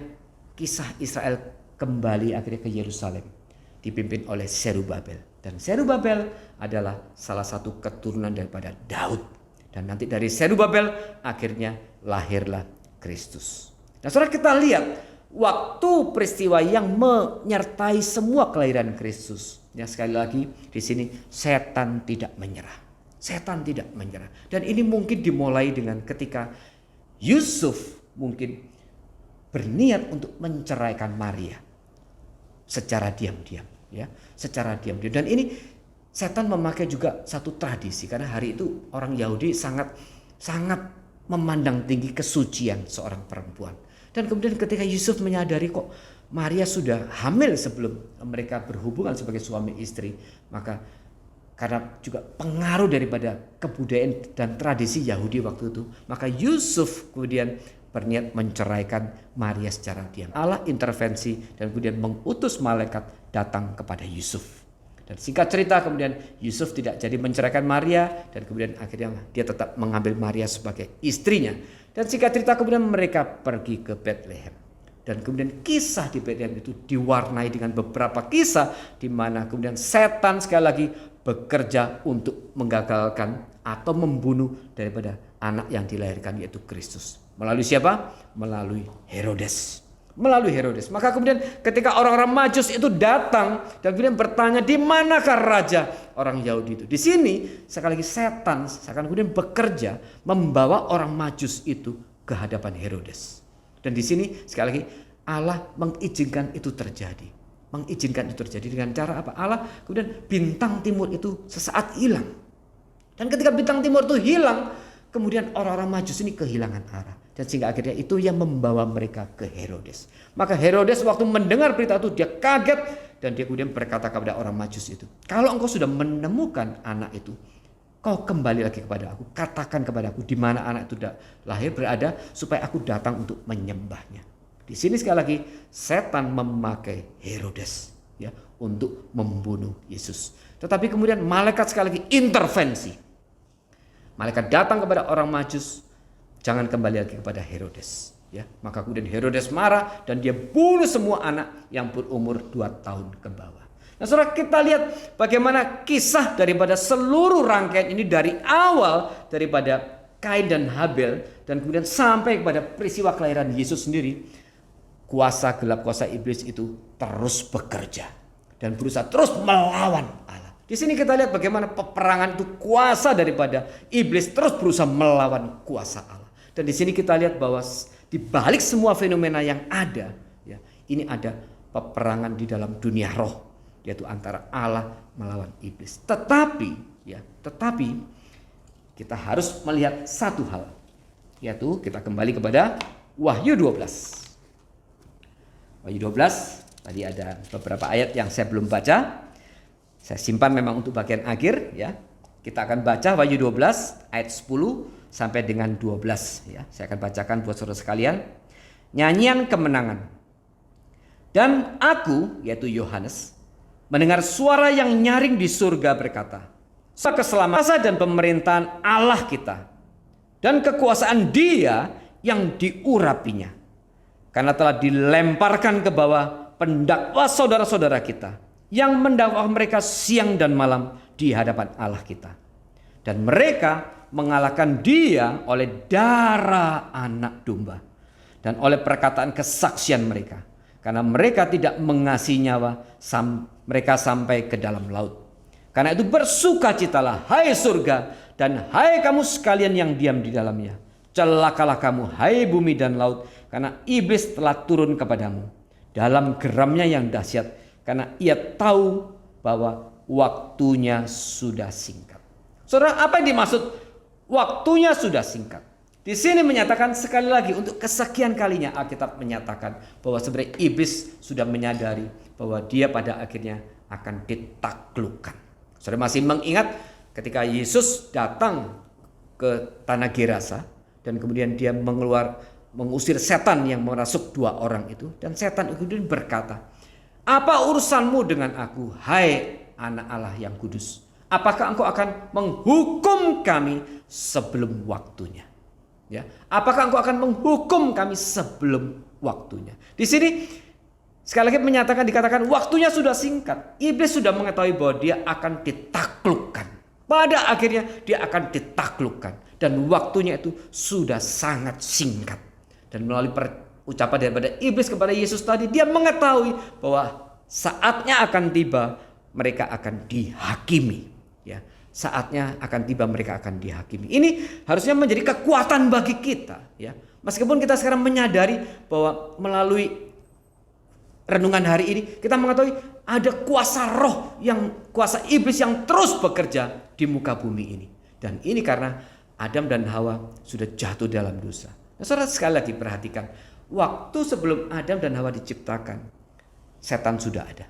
Speaker 2: kisah Israel kembali akhirnya ke Yerusalem, dipimpin oleh Zerubabel. Dan Zerubabel adalah salah satu keturunan daripada Daud. Dan nanti dari Zerubabel akhirnya lahirlah Kristus. Nah, saudara, kita lihat waktu peristiwa yang menyertai semua kelahiran Kristus. Ya, sekali lagi di sini setan tidak menyerah. Setan tidak menyerah. Dan ini mungkin dimulai dengan ketika Yusuf mungkin berniat untuk menceraikan Maria. secara diam-diam, ya, secara diam-diam. Dan ini setan memakai juga satu tradisi, karena hari itu orang Yahudi sangat memandang tinggi kesucian seorang perempuan. Dan kemudian ketika Yusuf menyadari kok Maria sudah hamil sebelum mereka berhubungan sebagai suami istri, maka karena juga pengaruh daripada kebudayaan dan tradisi Yahudi waktu itu, maka Yusuf kemudian berniat menceraikan Maria secara diam. Allah intervensi dan kemudian mengutus malaikat datang kepada Yusuf. Dan singkat cerita kemudian Yusuf tidak jadi menceraikan Maria, dan kemudian akhirnya dia tetap mengambil Maria sebagai istrinya. Dan singkat cerita kemudian mereka pergi ke Bethlehem. Dan kemudian kisah di Bethlehem itu diwarnai dengan beberapa kisah di mana kemudian setan sekali lagi bekerja untuk menggagalkan atau membunuh daripada anak yang dilahirkan, yaitu Kristus. Melalui siapa? Melalui Herodes. Melalui Herodes. Maka kemudian ketika orang-orang Majus itu datang dan kemudian bertanya, di manakah raja orang Yahudi itu? Di sini sekali lagi setan akan kemudian bekerja membawa orang Majus itu ke hadapan Herodes. Dan di sini sekali lagi Allah mengizinkan itu terjadi. Mengizinkan itu terjadi dengan cara apa? Allah kemudian bintang timur itu sesaat hilang. Dan ketika bintang timur itu hilang, kemudian orang-orang Majus ini kehilangan arah. Dan sehingga akhirnya itu yang membawa mereka ke Herodes. Maka Herodes waktu mendengar berita itu dia kaget, dan dia kemudian berkata kepada orang Majus itu, kalau engkau sudah menemukan anak itu, kau kembali lagi kepada aku, katakan kepada aku di mana anak itu lahir berada, supaya aku datang untuk menyembahnya. Di sini sekali lagi setan memakai Herodes, ya, untuk membunuh Yesus. Tetapi kemudian malaikat sekali lagi intervensi. Malaikat datang kepada orang Majus, jangan kembali lagi kepada Herodes, ya. Maka kemudian Herodes marah dan dia bunuh semua anak yang berumur 2 tahun ke bawah. Nah, saudara, kita lihat bagaimana kisah daripada seluruh rangkaian ini dari awal daripada Kain dan Habel dan kemudian sampai kepada peristiwa kelahiran Yesus sendiri. Kuasa gelap, kuasa iblis itu terus bekerja dan berusaha terus melawan Allah. Di sini kita lihat bagaimana peperangan itu kuasa daripada iblis terus berusaha melawan kuasa Allah. Dan di sini kita lihat bahwa di balik semua fenomena yang ada, ya, ini ada peperangan di dalam dunia roh, yaitu antara Allah melawan iblis. Tetapi kita harus melihat satu hal, yaitu kita kembali kepada Wahyu 12. Wahyu 12, tadi ada beberapa ayat yang saya belum baca. Saya simpan memang untuk bagian akhir, ya. Kita akan baca Wahyu 12 ayat 10 sampai dengan 12, ya. Saya akan bacakan buat saudara sekalian. Nyanyian kemenangan. Dan aku, yaitu Yohanes, mendengar suara yang nyaring di surga berkata, keselamatan dan pemerintahan Allah kita dan kekuasaan Dia yang diurapinya, karena telah dilemparkan ke bawah pendakwa saudara-saudara kita yang mendakwa mereka siang dan malam di hadapan Allah kita. Dan mereka mengalahkan Dia oleh darah anak domba dan oleh perkataan kesaksian mereka, karena mereka tidak mengasihi nyawa mereka sampai ke dalam laut. Karena itu bersukacitalah hai surga dan hai kamu sekalian yang diam di dalamnya. Celakalah kamu hai bumi dan laut, karena iblis telah turun kepadamu dalam geramnya yang dahsyat, karena ia tahu bahwa waktunya sudah singkat. Saudara, apa yang dimaksud waktunya sudah singkat? Di sini menyatakan sekali lagi untuk kesekian kalinya Alkitab menyatakan bahwa sebenarnya iblis sudah menyadari bahwa dia pada akhirnya akan ditaklukkan. Saudara masih mengingat ketika Yesus datang ke tanah Gerasa dan kemudian dia mengusir setan yang merasuk 2 orang itu, dan setan itu berkata, apa urusanmu dengan aku, hai anak Allah yang kudus? Apakah engkau akan menghukum kami sebelum waktunya? Ya, apakah engkau akan menghukum kami sebelum waktunya? Di sini sekali lagi dikatakan waktunya sudah singkat. Iblis sudah mengetahui bahwa dia akan ditaklukkan. Pada akhirnya dia akan ditaklukkan. Dan waktunya itu sudah sangat singkat. Dan melalui ucapan daripada iblis kepada Yesus tadi, dia mengetahui bahwa saatnya akan tiba, mereka akan dihakimi. Ya, saatnya akan tiba, mereka akan dihakimi. Ini harusnya menjadi kekuatan bagi kita. Ya, meskipun kita sekarang menyadari bahwa melalui
Speaker 3: renungan hari ini, kita mengetahui ada kuasa roh kuasa iblis yang terus bekerja di muka bumi ini. Dan ini karena Adam dan Hawa sudah jatuh dalam dosa. Nah, saudara sekali lagi perhatikan, waktu sebelum Adam dan Hawa diciptakan, setan sudah ada,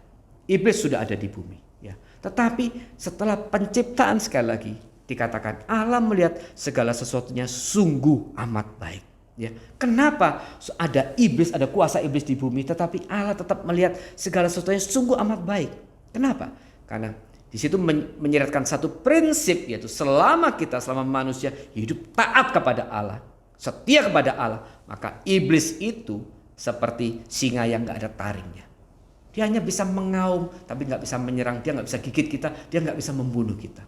Speaker 3: iblis sudah ada di bumi. Ya. Tetapi setelah penciptaan sekali lagi dikatakan Allah melihat segala sesuatunya sungguh amat baik. Ya, kenapa ada iblis, ada kuasa iblis di bumi, tetapi Allah tetap melihat segala sesuatunya sungguh amat baik. Kenapa? Karena di situ menyiratkan satu prinsip, yaitu selama manusia hidup taat kepada Allah, setia kepada Allah, maka iblis itu seperti singa yang nggak ada taringnya. Dia hanya bisa mengaum, tapi nggak bisa menyerang. Dia nggak bisa gigit kita, dia nggak bisa membunuh kita.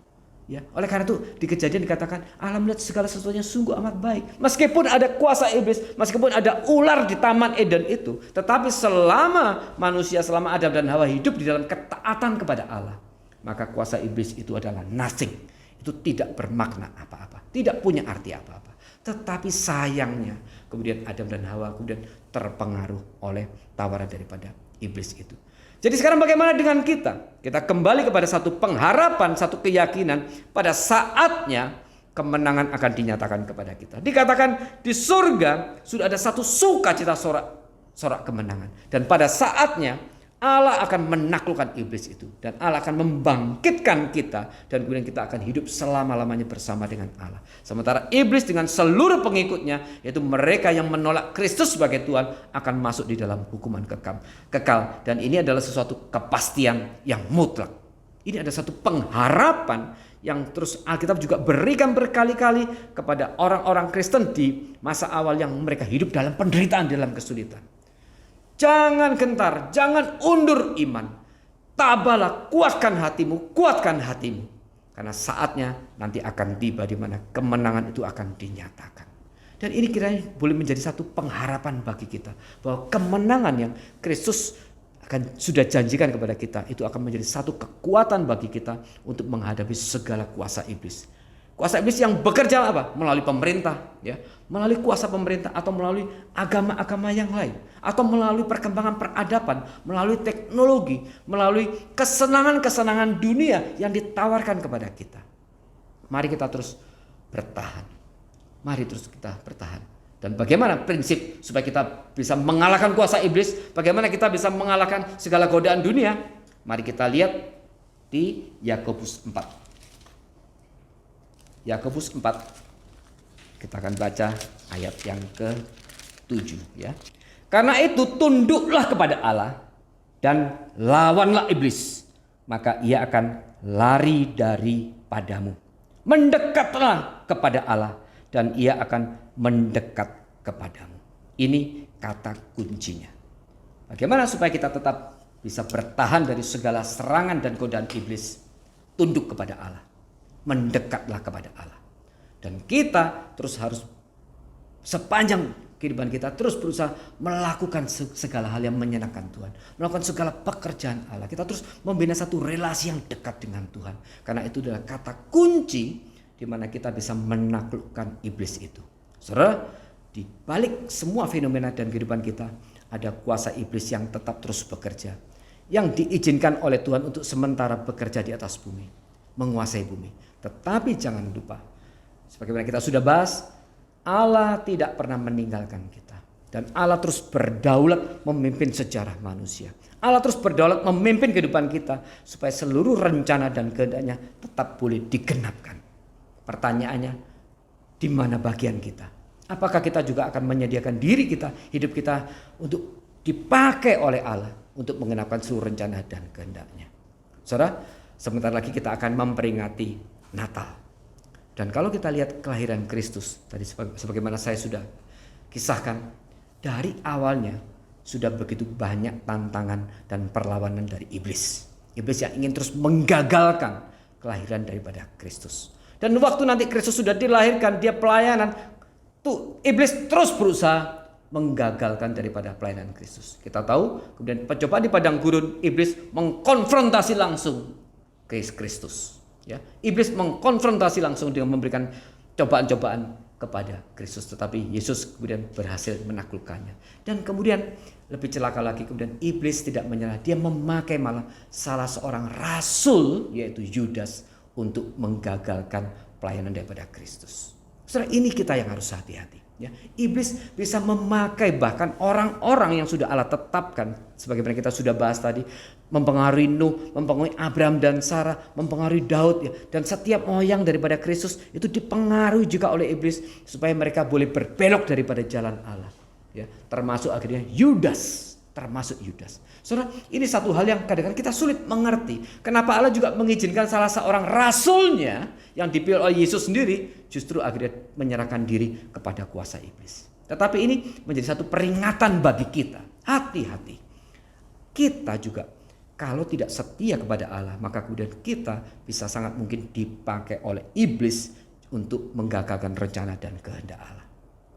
Speaker 3: Ya, oleh karena itu di Kejadian dikatakan Allah melihat segala sesuatunya sungguh amat baik. Meskipun ada kuasa iblis, meskipun ada ular di Taman Eden itu, tetapi selama Adam dan Hawa hidup di dalam ketaatan kepada Allah, maka kuasa iblis itu adalah nothing. Itu tidak bermakna apa-apa, tidak punya arti apa-apa. Tetapi sayangnya kemudian Adam dan Hawa kemudian terpengaruh oleh tawaran daripada iblis itu. Jadi sekarang bagaimana dengan kita? Kita kembali kepada satu pengharapan, satu keyakinan pada saatnya kemenangan akan dinyatakan kepada kita. Dikatakan di surga sudah ada satu sukacita sorak kemenangan. Dan pada saatnya Allah akan menaklukkan iblis itu. Dan Allah akan membangkitkan kita. Dan kemudian kita akan hidup selama-lamanya bersama dengan Allah. Sementara iblis dengan seluruh pengikutnya, yaitu mereka yang menolak Kristus sebagai Tuhan, akan masuk di dalam hukuman kekal. Dan ini adalah sesuatu kepastian yang mutlak. Ini ada satu pengharapan yang terus Alkitab juga berikan berkali-kali kepada orang-orang Kristen di masa awal yang mereka hidup dalam penderitaan, dalam kesulitan. Jangan gentar, jangan undur iman. Tabahlah, kuatkan hatimu. Karena saatnya nanti akan tiba di mana kemenangan itu akan dinyatakan. Dan ini kiranya boleh menjadi satu pengharapan bagi kita. Bahwa kemenangan yang Kristus sudah janjikan kepada kita, itu akan menjadi satu kekuatan bagi kita untuk menghadapi segala kuasa iblis. Kuasa iblis yang bekerja apa? Melalui pemerintah, ya, melalui kuasa pemerintah atau melalui agama-agama yang lain, atau melalui perkembangan peradaban, melalui teknologi, melalui kesenangan-kesenangan dunia yang ditawarkan kepada kita. Mari kita terus bertahan. Dan bagaimana prinsip supaya kita bisa mengalahkan kuasa iblis? Bagaimana kita bisa mengalahkan segala godaan dunia? Mari kita lihat di Yakobus 4. Yakobus 4, kita akan baca ayat yang ke-7 ya. Karena itu tunduklah kepada Allah dan lawanlah iblis, maka ia akan lari daripadamu. Mendekatlah kepada Allah dan ia akan mendekat kepadamu. Ini kata kuncinya. Bagaimana supaya kita tetap bisa bertahan dari segala serangan dan godaan iblis? Tunduk kepada Allah. Mendekatlah kepada Allah. Dan kita terus harus sepanjang kehidupan kita terus berusaha melakukan segala hal yang menyenangkan Tuhan. Melakukan segala pekerjaan Allah. Kita terus membina satu relasi yang dekat dengan Tuhan. Karena itu adalah kata kunci di mana kita bisa menaklukkan iblis itu. Saudara, di balik semua fenomena dan kehidupan kita ada kuasa iblis yang tetap terus bekerja. Yang diizinkan oleh Tuhan untuk sementara bekerja di atas bumi. Menguasai bumi. Tetapi jangan lupa, sebagaimana kita sudah bahas, Allah tidak pernah meninggalkan kita. Dan Allah terus berdaulat memimpin sejarah manusia. Allah terus berdaulat memimpin kehidupan kita supaya seluruh rencana dan kehendaknya tetap boleh digenapkan. Pertanyaannya, di mana bagian kita? Apakah kita juga akan menyediakan diri kita, hidup kita untuk dipakai oleh Allah untuk mengenapkan seluruh rencana dan kehendaknya? Saudara, sebentar lagi kita akan memperingati Natal. Dan kalau kita lihat kelahiran Kristus, tadi sebagaimana saya sudah kisahkan, dari awalnya sudah begitu banyak tantangan dan perlawanan dari iblis. Iblis yang ingin terus menggagalkan kelahiran daripada Kristus. Dan waktu nanti Kristus sudah dilahirkan, dia pelayanan, tuh iblis terus berusaha menggagalkan daripada pelayanan Kristus. Kita tahu, kemudian percobaan di padang gurun, iblis mengkonfrontasi langsung Kristus. Ya, iblis mengkonfrontasi langsung dengan memberikan cobaan-cobaan kepada Kristus, tetapi Yesus kemudian berhasil menaklukkannya. Dan kemudian lebih celaka lagi, kemudian iblis tidak menyerah, dia memakai malah salah seorang rasul yaitu Yudas untuk menggagalkan pelayanan daripada Kristus. Saudara, ini kita yang harus hati-hati. Ya, iblis bisa memakai bahkan orang-orang yang sudah Allah tetapkan, sebagaimana kita sudah bahas tadi, mempengaruhi Nuh, mempengaruhi Abraham dan Sarah, mempengaruhi Daud, ya, dan setiap moyang daripada Kristus itu dipengaruhi juga oleh iblis supaya mereka boleh berbelok daripada jalan Allah. Ya, termasuk akhirnya Yudas. Saudara, ini satu hal yang kadang-kadang kita sulit mengerti. Kenapa Allah juga mengizinkan salah seorang rasulnya yang dipilih oleh Yesus sendiri justru akhirnya menyerahkan diri kepada kuasa iblis. Tetapi ini menjadi satu peringatan bagi kita. Hati-hati. Kita juga kalau tidak setia kepada Allah, maka kemudian kita bisa sangat mungkin dipakai oleh iblis untuk menggagalkan rencana dan kehendak Allah.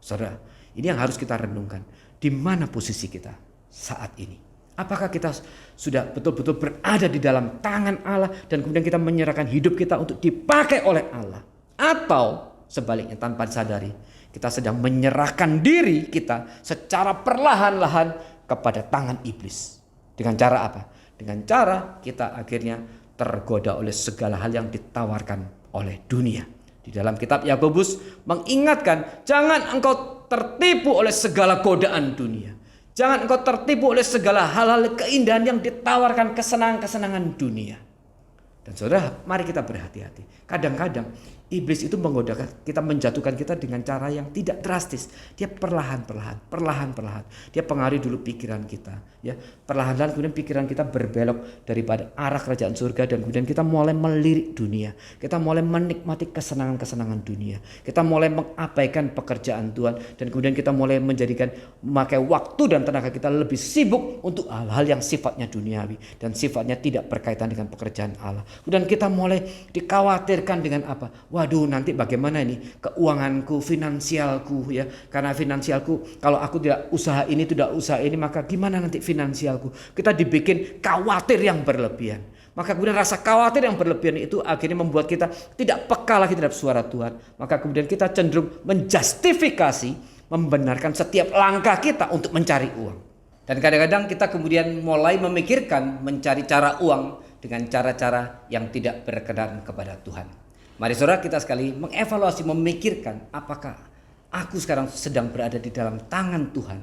Speaker 3: Saudara, ini yang harus kita renungkan. Di mana posisi kita saat ini? Apakah kita sudah betul-betul berada di dalam tangan Allah dan kemudian kita menyerahkan hidup kita untuk dipakai oleh Allah? Atau sebaliknya tanpa disadari kita sedang menyerahkan diri kita secara perlahan-lahan kepada tangan iblis. Dengan cara apa? Dengan cara kita akhirnya tergoda oleh segala hal yang ditawarkan oleh dunia. Di dalam kitab Yakobus mengingatkan, jangan engkau tertipu oleh segala godaan dunia. Jangan engkau tertipu oleh segala hal-hal keindahan yang ditawarkan kesenangan-kesenangan dunia. Dan saudara, mari kita berhati-hati. Kadang-kadang iblis itu menggoda kita, menjatuhkan kita dengan cara yang tidak drastis. Dia perlahan-lahan. Dia pengaruhi dulu pikiran kita. Ya, perlahan-lahan kemudian pikiran kita berbelok daripada arah kerajaan surga dan kemudian kita mulai melirik dunia. Kita mulai menikmati kesenangan-kesenangan dunia. Kita mulai mengabaikan pekerjaan Tuhan dan kemudian kita mulai memakai waktu dan tenaga kita lebih sibuk untuk hal-hal yang sifatnya duniawi dan sifatnya tidak berkaitan dengan pekerjaan Allah. Kemudian kita mulai dikhawatirkan dengan apa? Waduh, nanti bagaimana ini keuanganku, finansialku, ya. Karena finansialku, kalau aku tidak usaha ini, maka gimana nanti finansialku? Kita dibikin khawatir yang berlebihan. Maka kemudian rasa khawatir yang berlebihan itu akhirnya membuat kita tidak peka lagi terhadap suara Tuhan. Maka kemudian kita cenderung menjustifikasi, membenarkan setiap langkah kita untuk mencari uang. Dan kadang-kadang kita kemudian mulai memikirkan mencari cara uang dengan cara-cara yang tidak berkenan kepada Tuhan. Mari saudara, kita sekali mengevaluasi, memikirkan apakah aku sekarang sedang berada di dalam tangan Tuhan,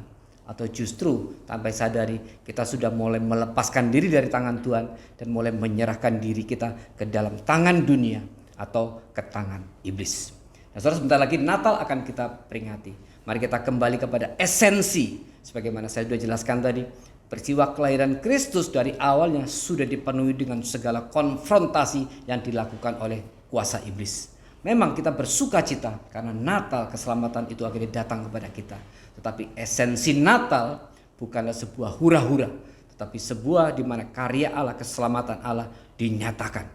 Speaker 3: atau justru tanpa sadari kita sudah mulai melepaskan diri dari tangan Tuhan dan mulai menyerahkan diri kita ke dalam tangan dunia atau ke tangan iblis. Nah saudara, sebentar lagi Natal akan kita peringati. Mari kita kembali kepada esensi. Sebagaimana saya sudah jelaskan tadi, peristiwa kelahiran Kristus dari awalnya sudah dipenuhi dengan segala konfrontasi yang dilakukan oleh kuasa iblis. Memang kita bersuka cita karena Natal, keselamatan itu akhirnya datang kepada kita. Tetapi esensi Natal bukanlah sebuah hura-hura, tetapi sebuah di mana karya Allah, keselamatan Allah dinyatakan.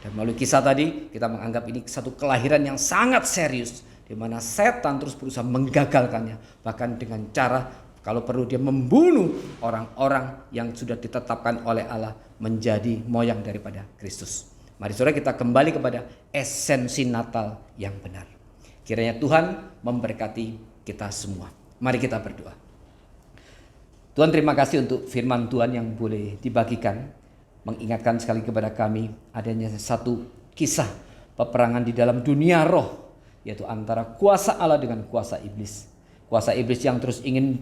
Speaker 3: Dan melalui kisah tadi kita menganggap ini satu kelahiran yang sangat serius, di mana setan terus berusaha menggagalkannya, bahkan dengan cara kalau perlu dia membunuh orang-orang yang sudah ditetapkan oleh Allah menjadi moyang daripada Kristus. Mari saudara, kita kembali kepada esensi Natal yang benar. Kiranya Tuhan memberkati kita semua. Mari kita berdoa. Tuhan, terima kasih untuk firman Tuhan yang boleh dibagikan. Mengingatkan sekali kepada kami adanya satu kisah peperangan di dalam dunia roh, yaitu antara kuasa Allah dengan kuasa iblis. Kuasa iblis yang terus ingin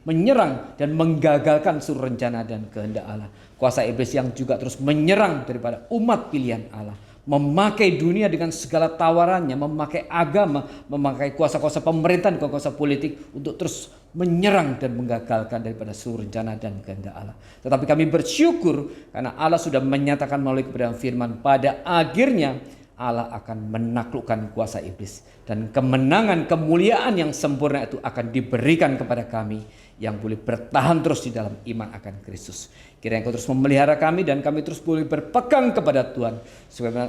Speaker 3: menyerang dan menggagalkan seluruh rencana dan kehendak Allah. Kuasa iblis yang juga terus menyerang daripada umat pilihan Allah. Memakai dunia dengan segala tawarannya, memakai agama, memakai kuasa-kuasa pemerintahan, kuasa politik untuk terus menyerang dan menggagalkan daripada seluruh rencana dan kehendak Allah. Tetapi kami bersyukur karena Allah sudah menyatakan melalui kebenaran firman, pada akhirnya Allah akan menaklukkan kuasa iblis. Dan kemenangan, kemuliaan yang sempurna itu akan diberikan kepada kami yang boleh bertahan terus di dalam iman akan Kristus. Kiranya Engkau terus memelihara kami dan kami terus boleh berpegang kepada Tuhan.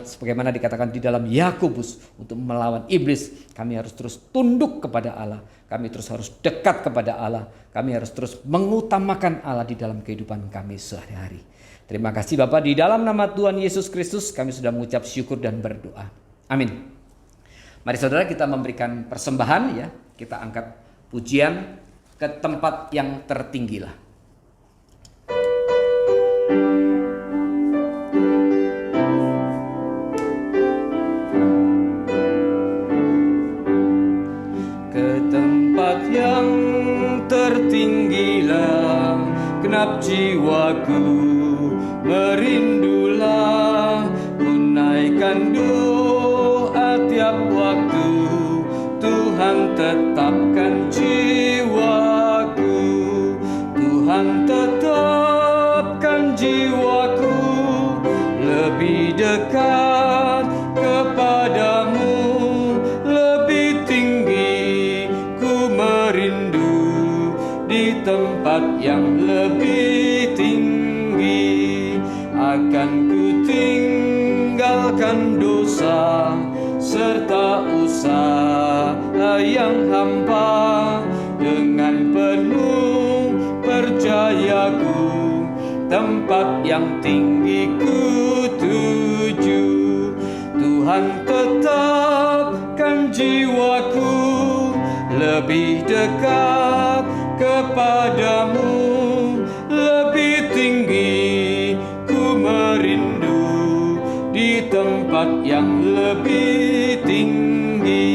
Speaker 3: Sebagaimana dikatakan di dalam Yakobus, untuk melawan iblis kami harus terus tunduk kepada Allah. Kami terus harus dekat kepada Allah. Kami harus terus mengutamakan Allah di dalam kehidupan kami sehari-hari. Terima kasih Bapak, di dalam nama Tuhan Yesus Kristus kami sudah mengucap syukur dan berdoa. Amin.
Speaker 2: Mari saudara kita memberikan persembahan ya. Kita angkat pujian ke tempat yang tertinggilah. Ke tempat yang tertinggilah, genap jiwaku merindulah, unaikan doa tiap waktu, Tuhan tetapkan jiwaku, Tuhan tetapkan jiwaku lebih dekat kepadamu, lebih tinggi ku merindu di tempat yang lebih tinggi. Akan ku tinggalkan dosa serta usaha yang hampa, dengan penuh percayaku tempat yang tinggi ku tuju. Tuhan tetapkan jiwaku lebih dekat kepadamu, lebih tinggi ku merindu di tempat yang lebih tinggi.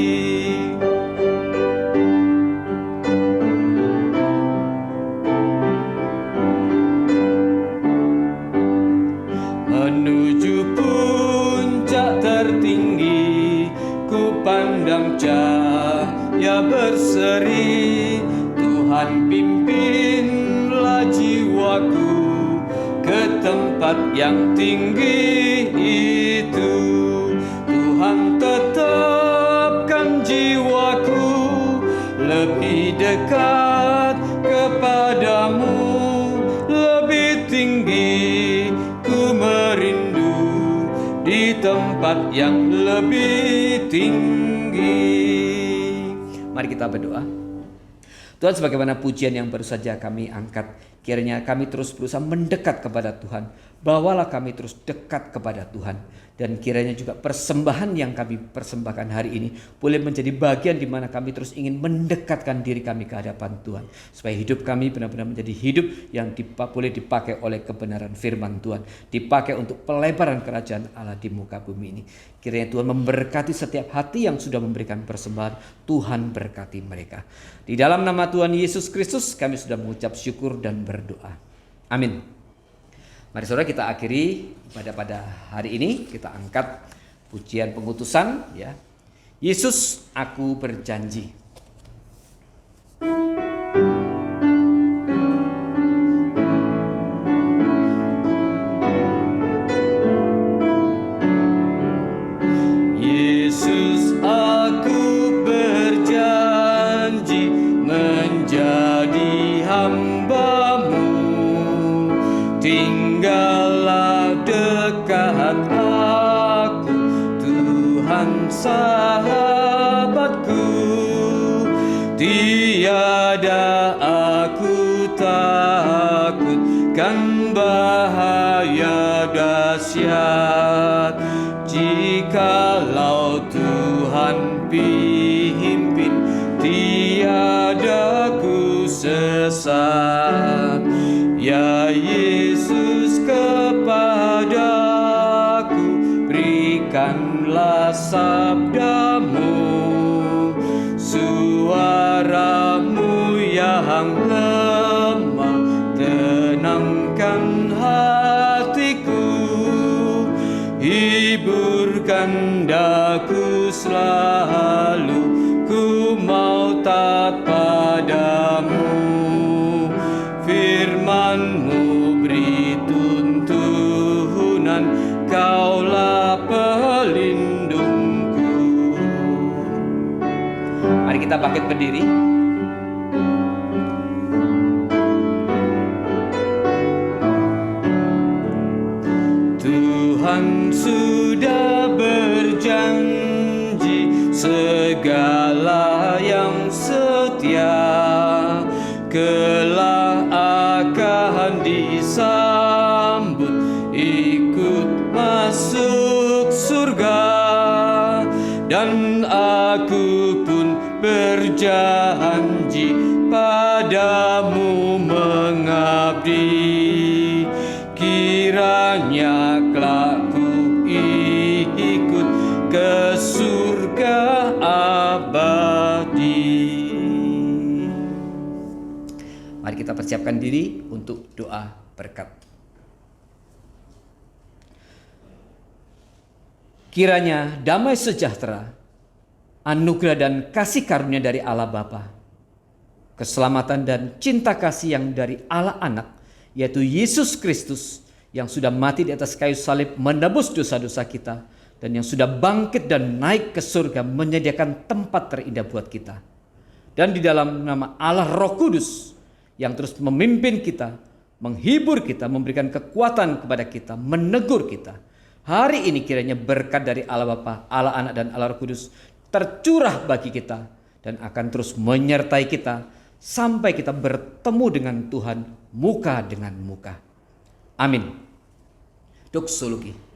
Speaker 2: Menuju puncak tertinggi, ku pandang cahaya berseri, Tuhan pimpinlah jiwaku ke tempat yang tinggi itu. Tuhan tetapkan jiwaku lebih dekat kepadamu, lebih tinggi ku merindu di tempat yang lebih tinggi. Mari kita berdoa. Tuhan, sebagaimana pujian yang baru saja kami angkat, kiranya kami terus berusaha mendekat kepada Tuhan. Bawalah kami terus dekat kepada Tuhan. Dan kiranya juga persembahan yang kami persembahkan hari ini boleh menjadi bagian di mana kami terus ingin mendekatkan diri kami ke hadapan Tuhan. Supaya hidup kami benar-benar menjadi hidup yang boleh dipakai oleh kebenaran firman Tuhan. Dipakai untuk pelebaran kerajaan Allah di muka bumi ini. Kiranya Tuhan memberkati setiap hati yang sudah memberikan persembahan. Tuhan berkati mereka. Di dalam nama Tuhan Yesus Kristus kami sudah mengucap syukur dan berdoa. Amin. Mari saudara kita akhiri pada hari ini, kita angkat pujian pengutusan ya. Yesus, aku berjanji. Yesus, aku berjanji menjadi hamba-Mu, tinggallah dekat aku, Tuhan sahabatku. Tiada aku takutkan bahaya dahsyat, jikalau Tuhan pimpin, tiada ku sesat. Ya Yesus, kepadaku berikanlah sabdamu, suaramu yang lemah tenangkan hatiku, hiburkan daku selalu, ku mau taat padamu. Firman-Mu beri tuntunan, Kaulah pelindungku. Mari kita bangkit berdiri. Tuhan sudah berjanji, segala yang setia kelak akan disambut, ikut masuk surga, dan janji padamu mengabdi, kiranya kelak ku ikut ke surga abadi. Mari kita persiapkan diri untuk doa berkat. Kiranya damai sejahtera, anugerah dan kasih karunia dari Allah Bapa, keselamatan dan cinta kasih yang dari Allah Anak, yaitu Yesus Kristus, yang sudah mati di atas kayu salib menebus dosa-dosa kita, dan yang sudah bangkit dan naik ke surga menyediakan tempat terindah buat kita. Dan di dalam nama Allah Roh Kudus yang terus memimpin kita, menghibur kita, memberikan kekuatan kepada kita, menegur kita. Hari ini kiranya berkat dari Allah Bapa, Allah Anak dan Allah Roh Kudus tercurah bagi kita dan akan terus menyertai kita sampai kita bertemu dengan Tuhan muka dengan muka. Amin. Doksologi.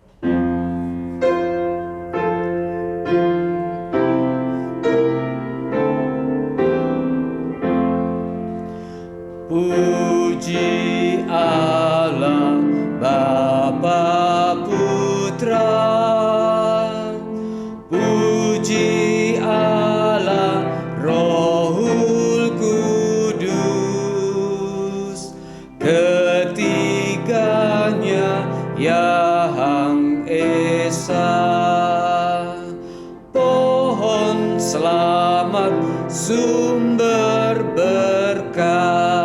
Speaker 2: Puji Allah Bapa Putra, puji Allah Rohul Kudus, ketiganya Yang Esa. Pohon selamat sumber berkat.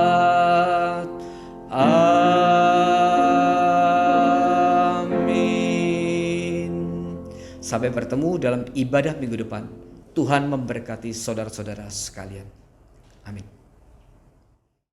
Speaker 2: Sampai bertemu dalam ibadah minggu depan. Tuhan memberkati saudara-saudara sekalian. Amin.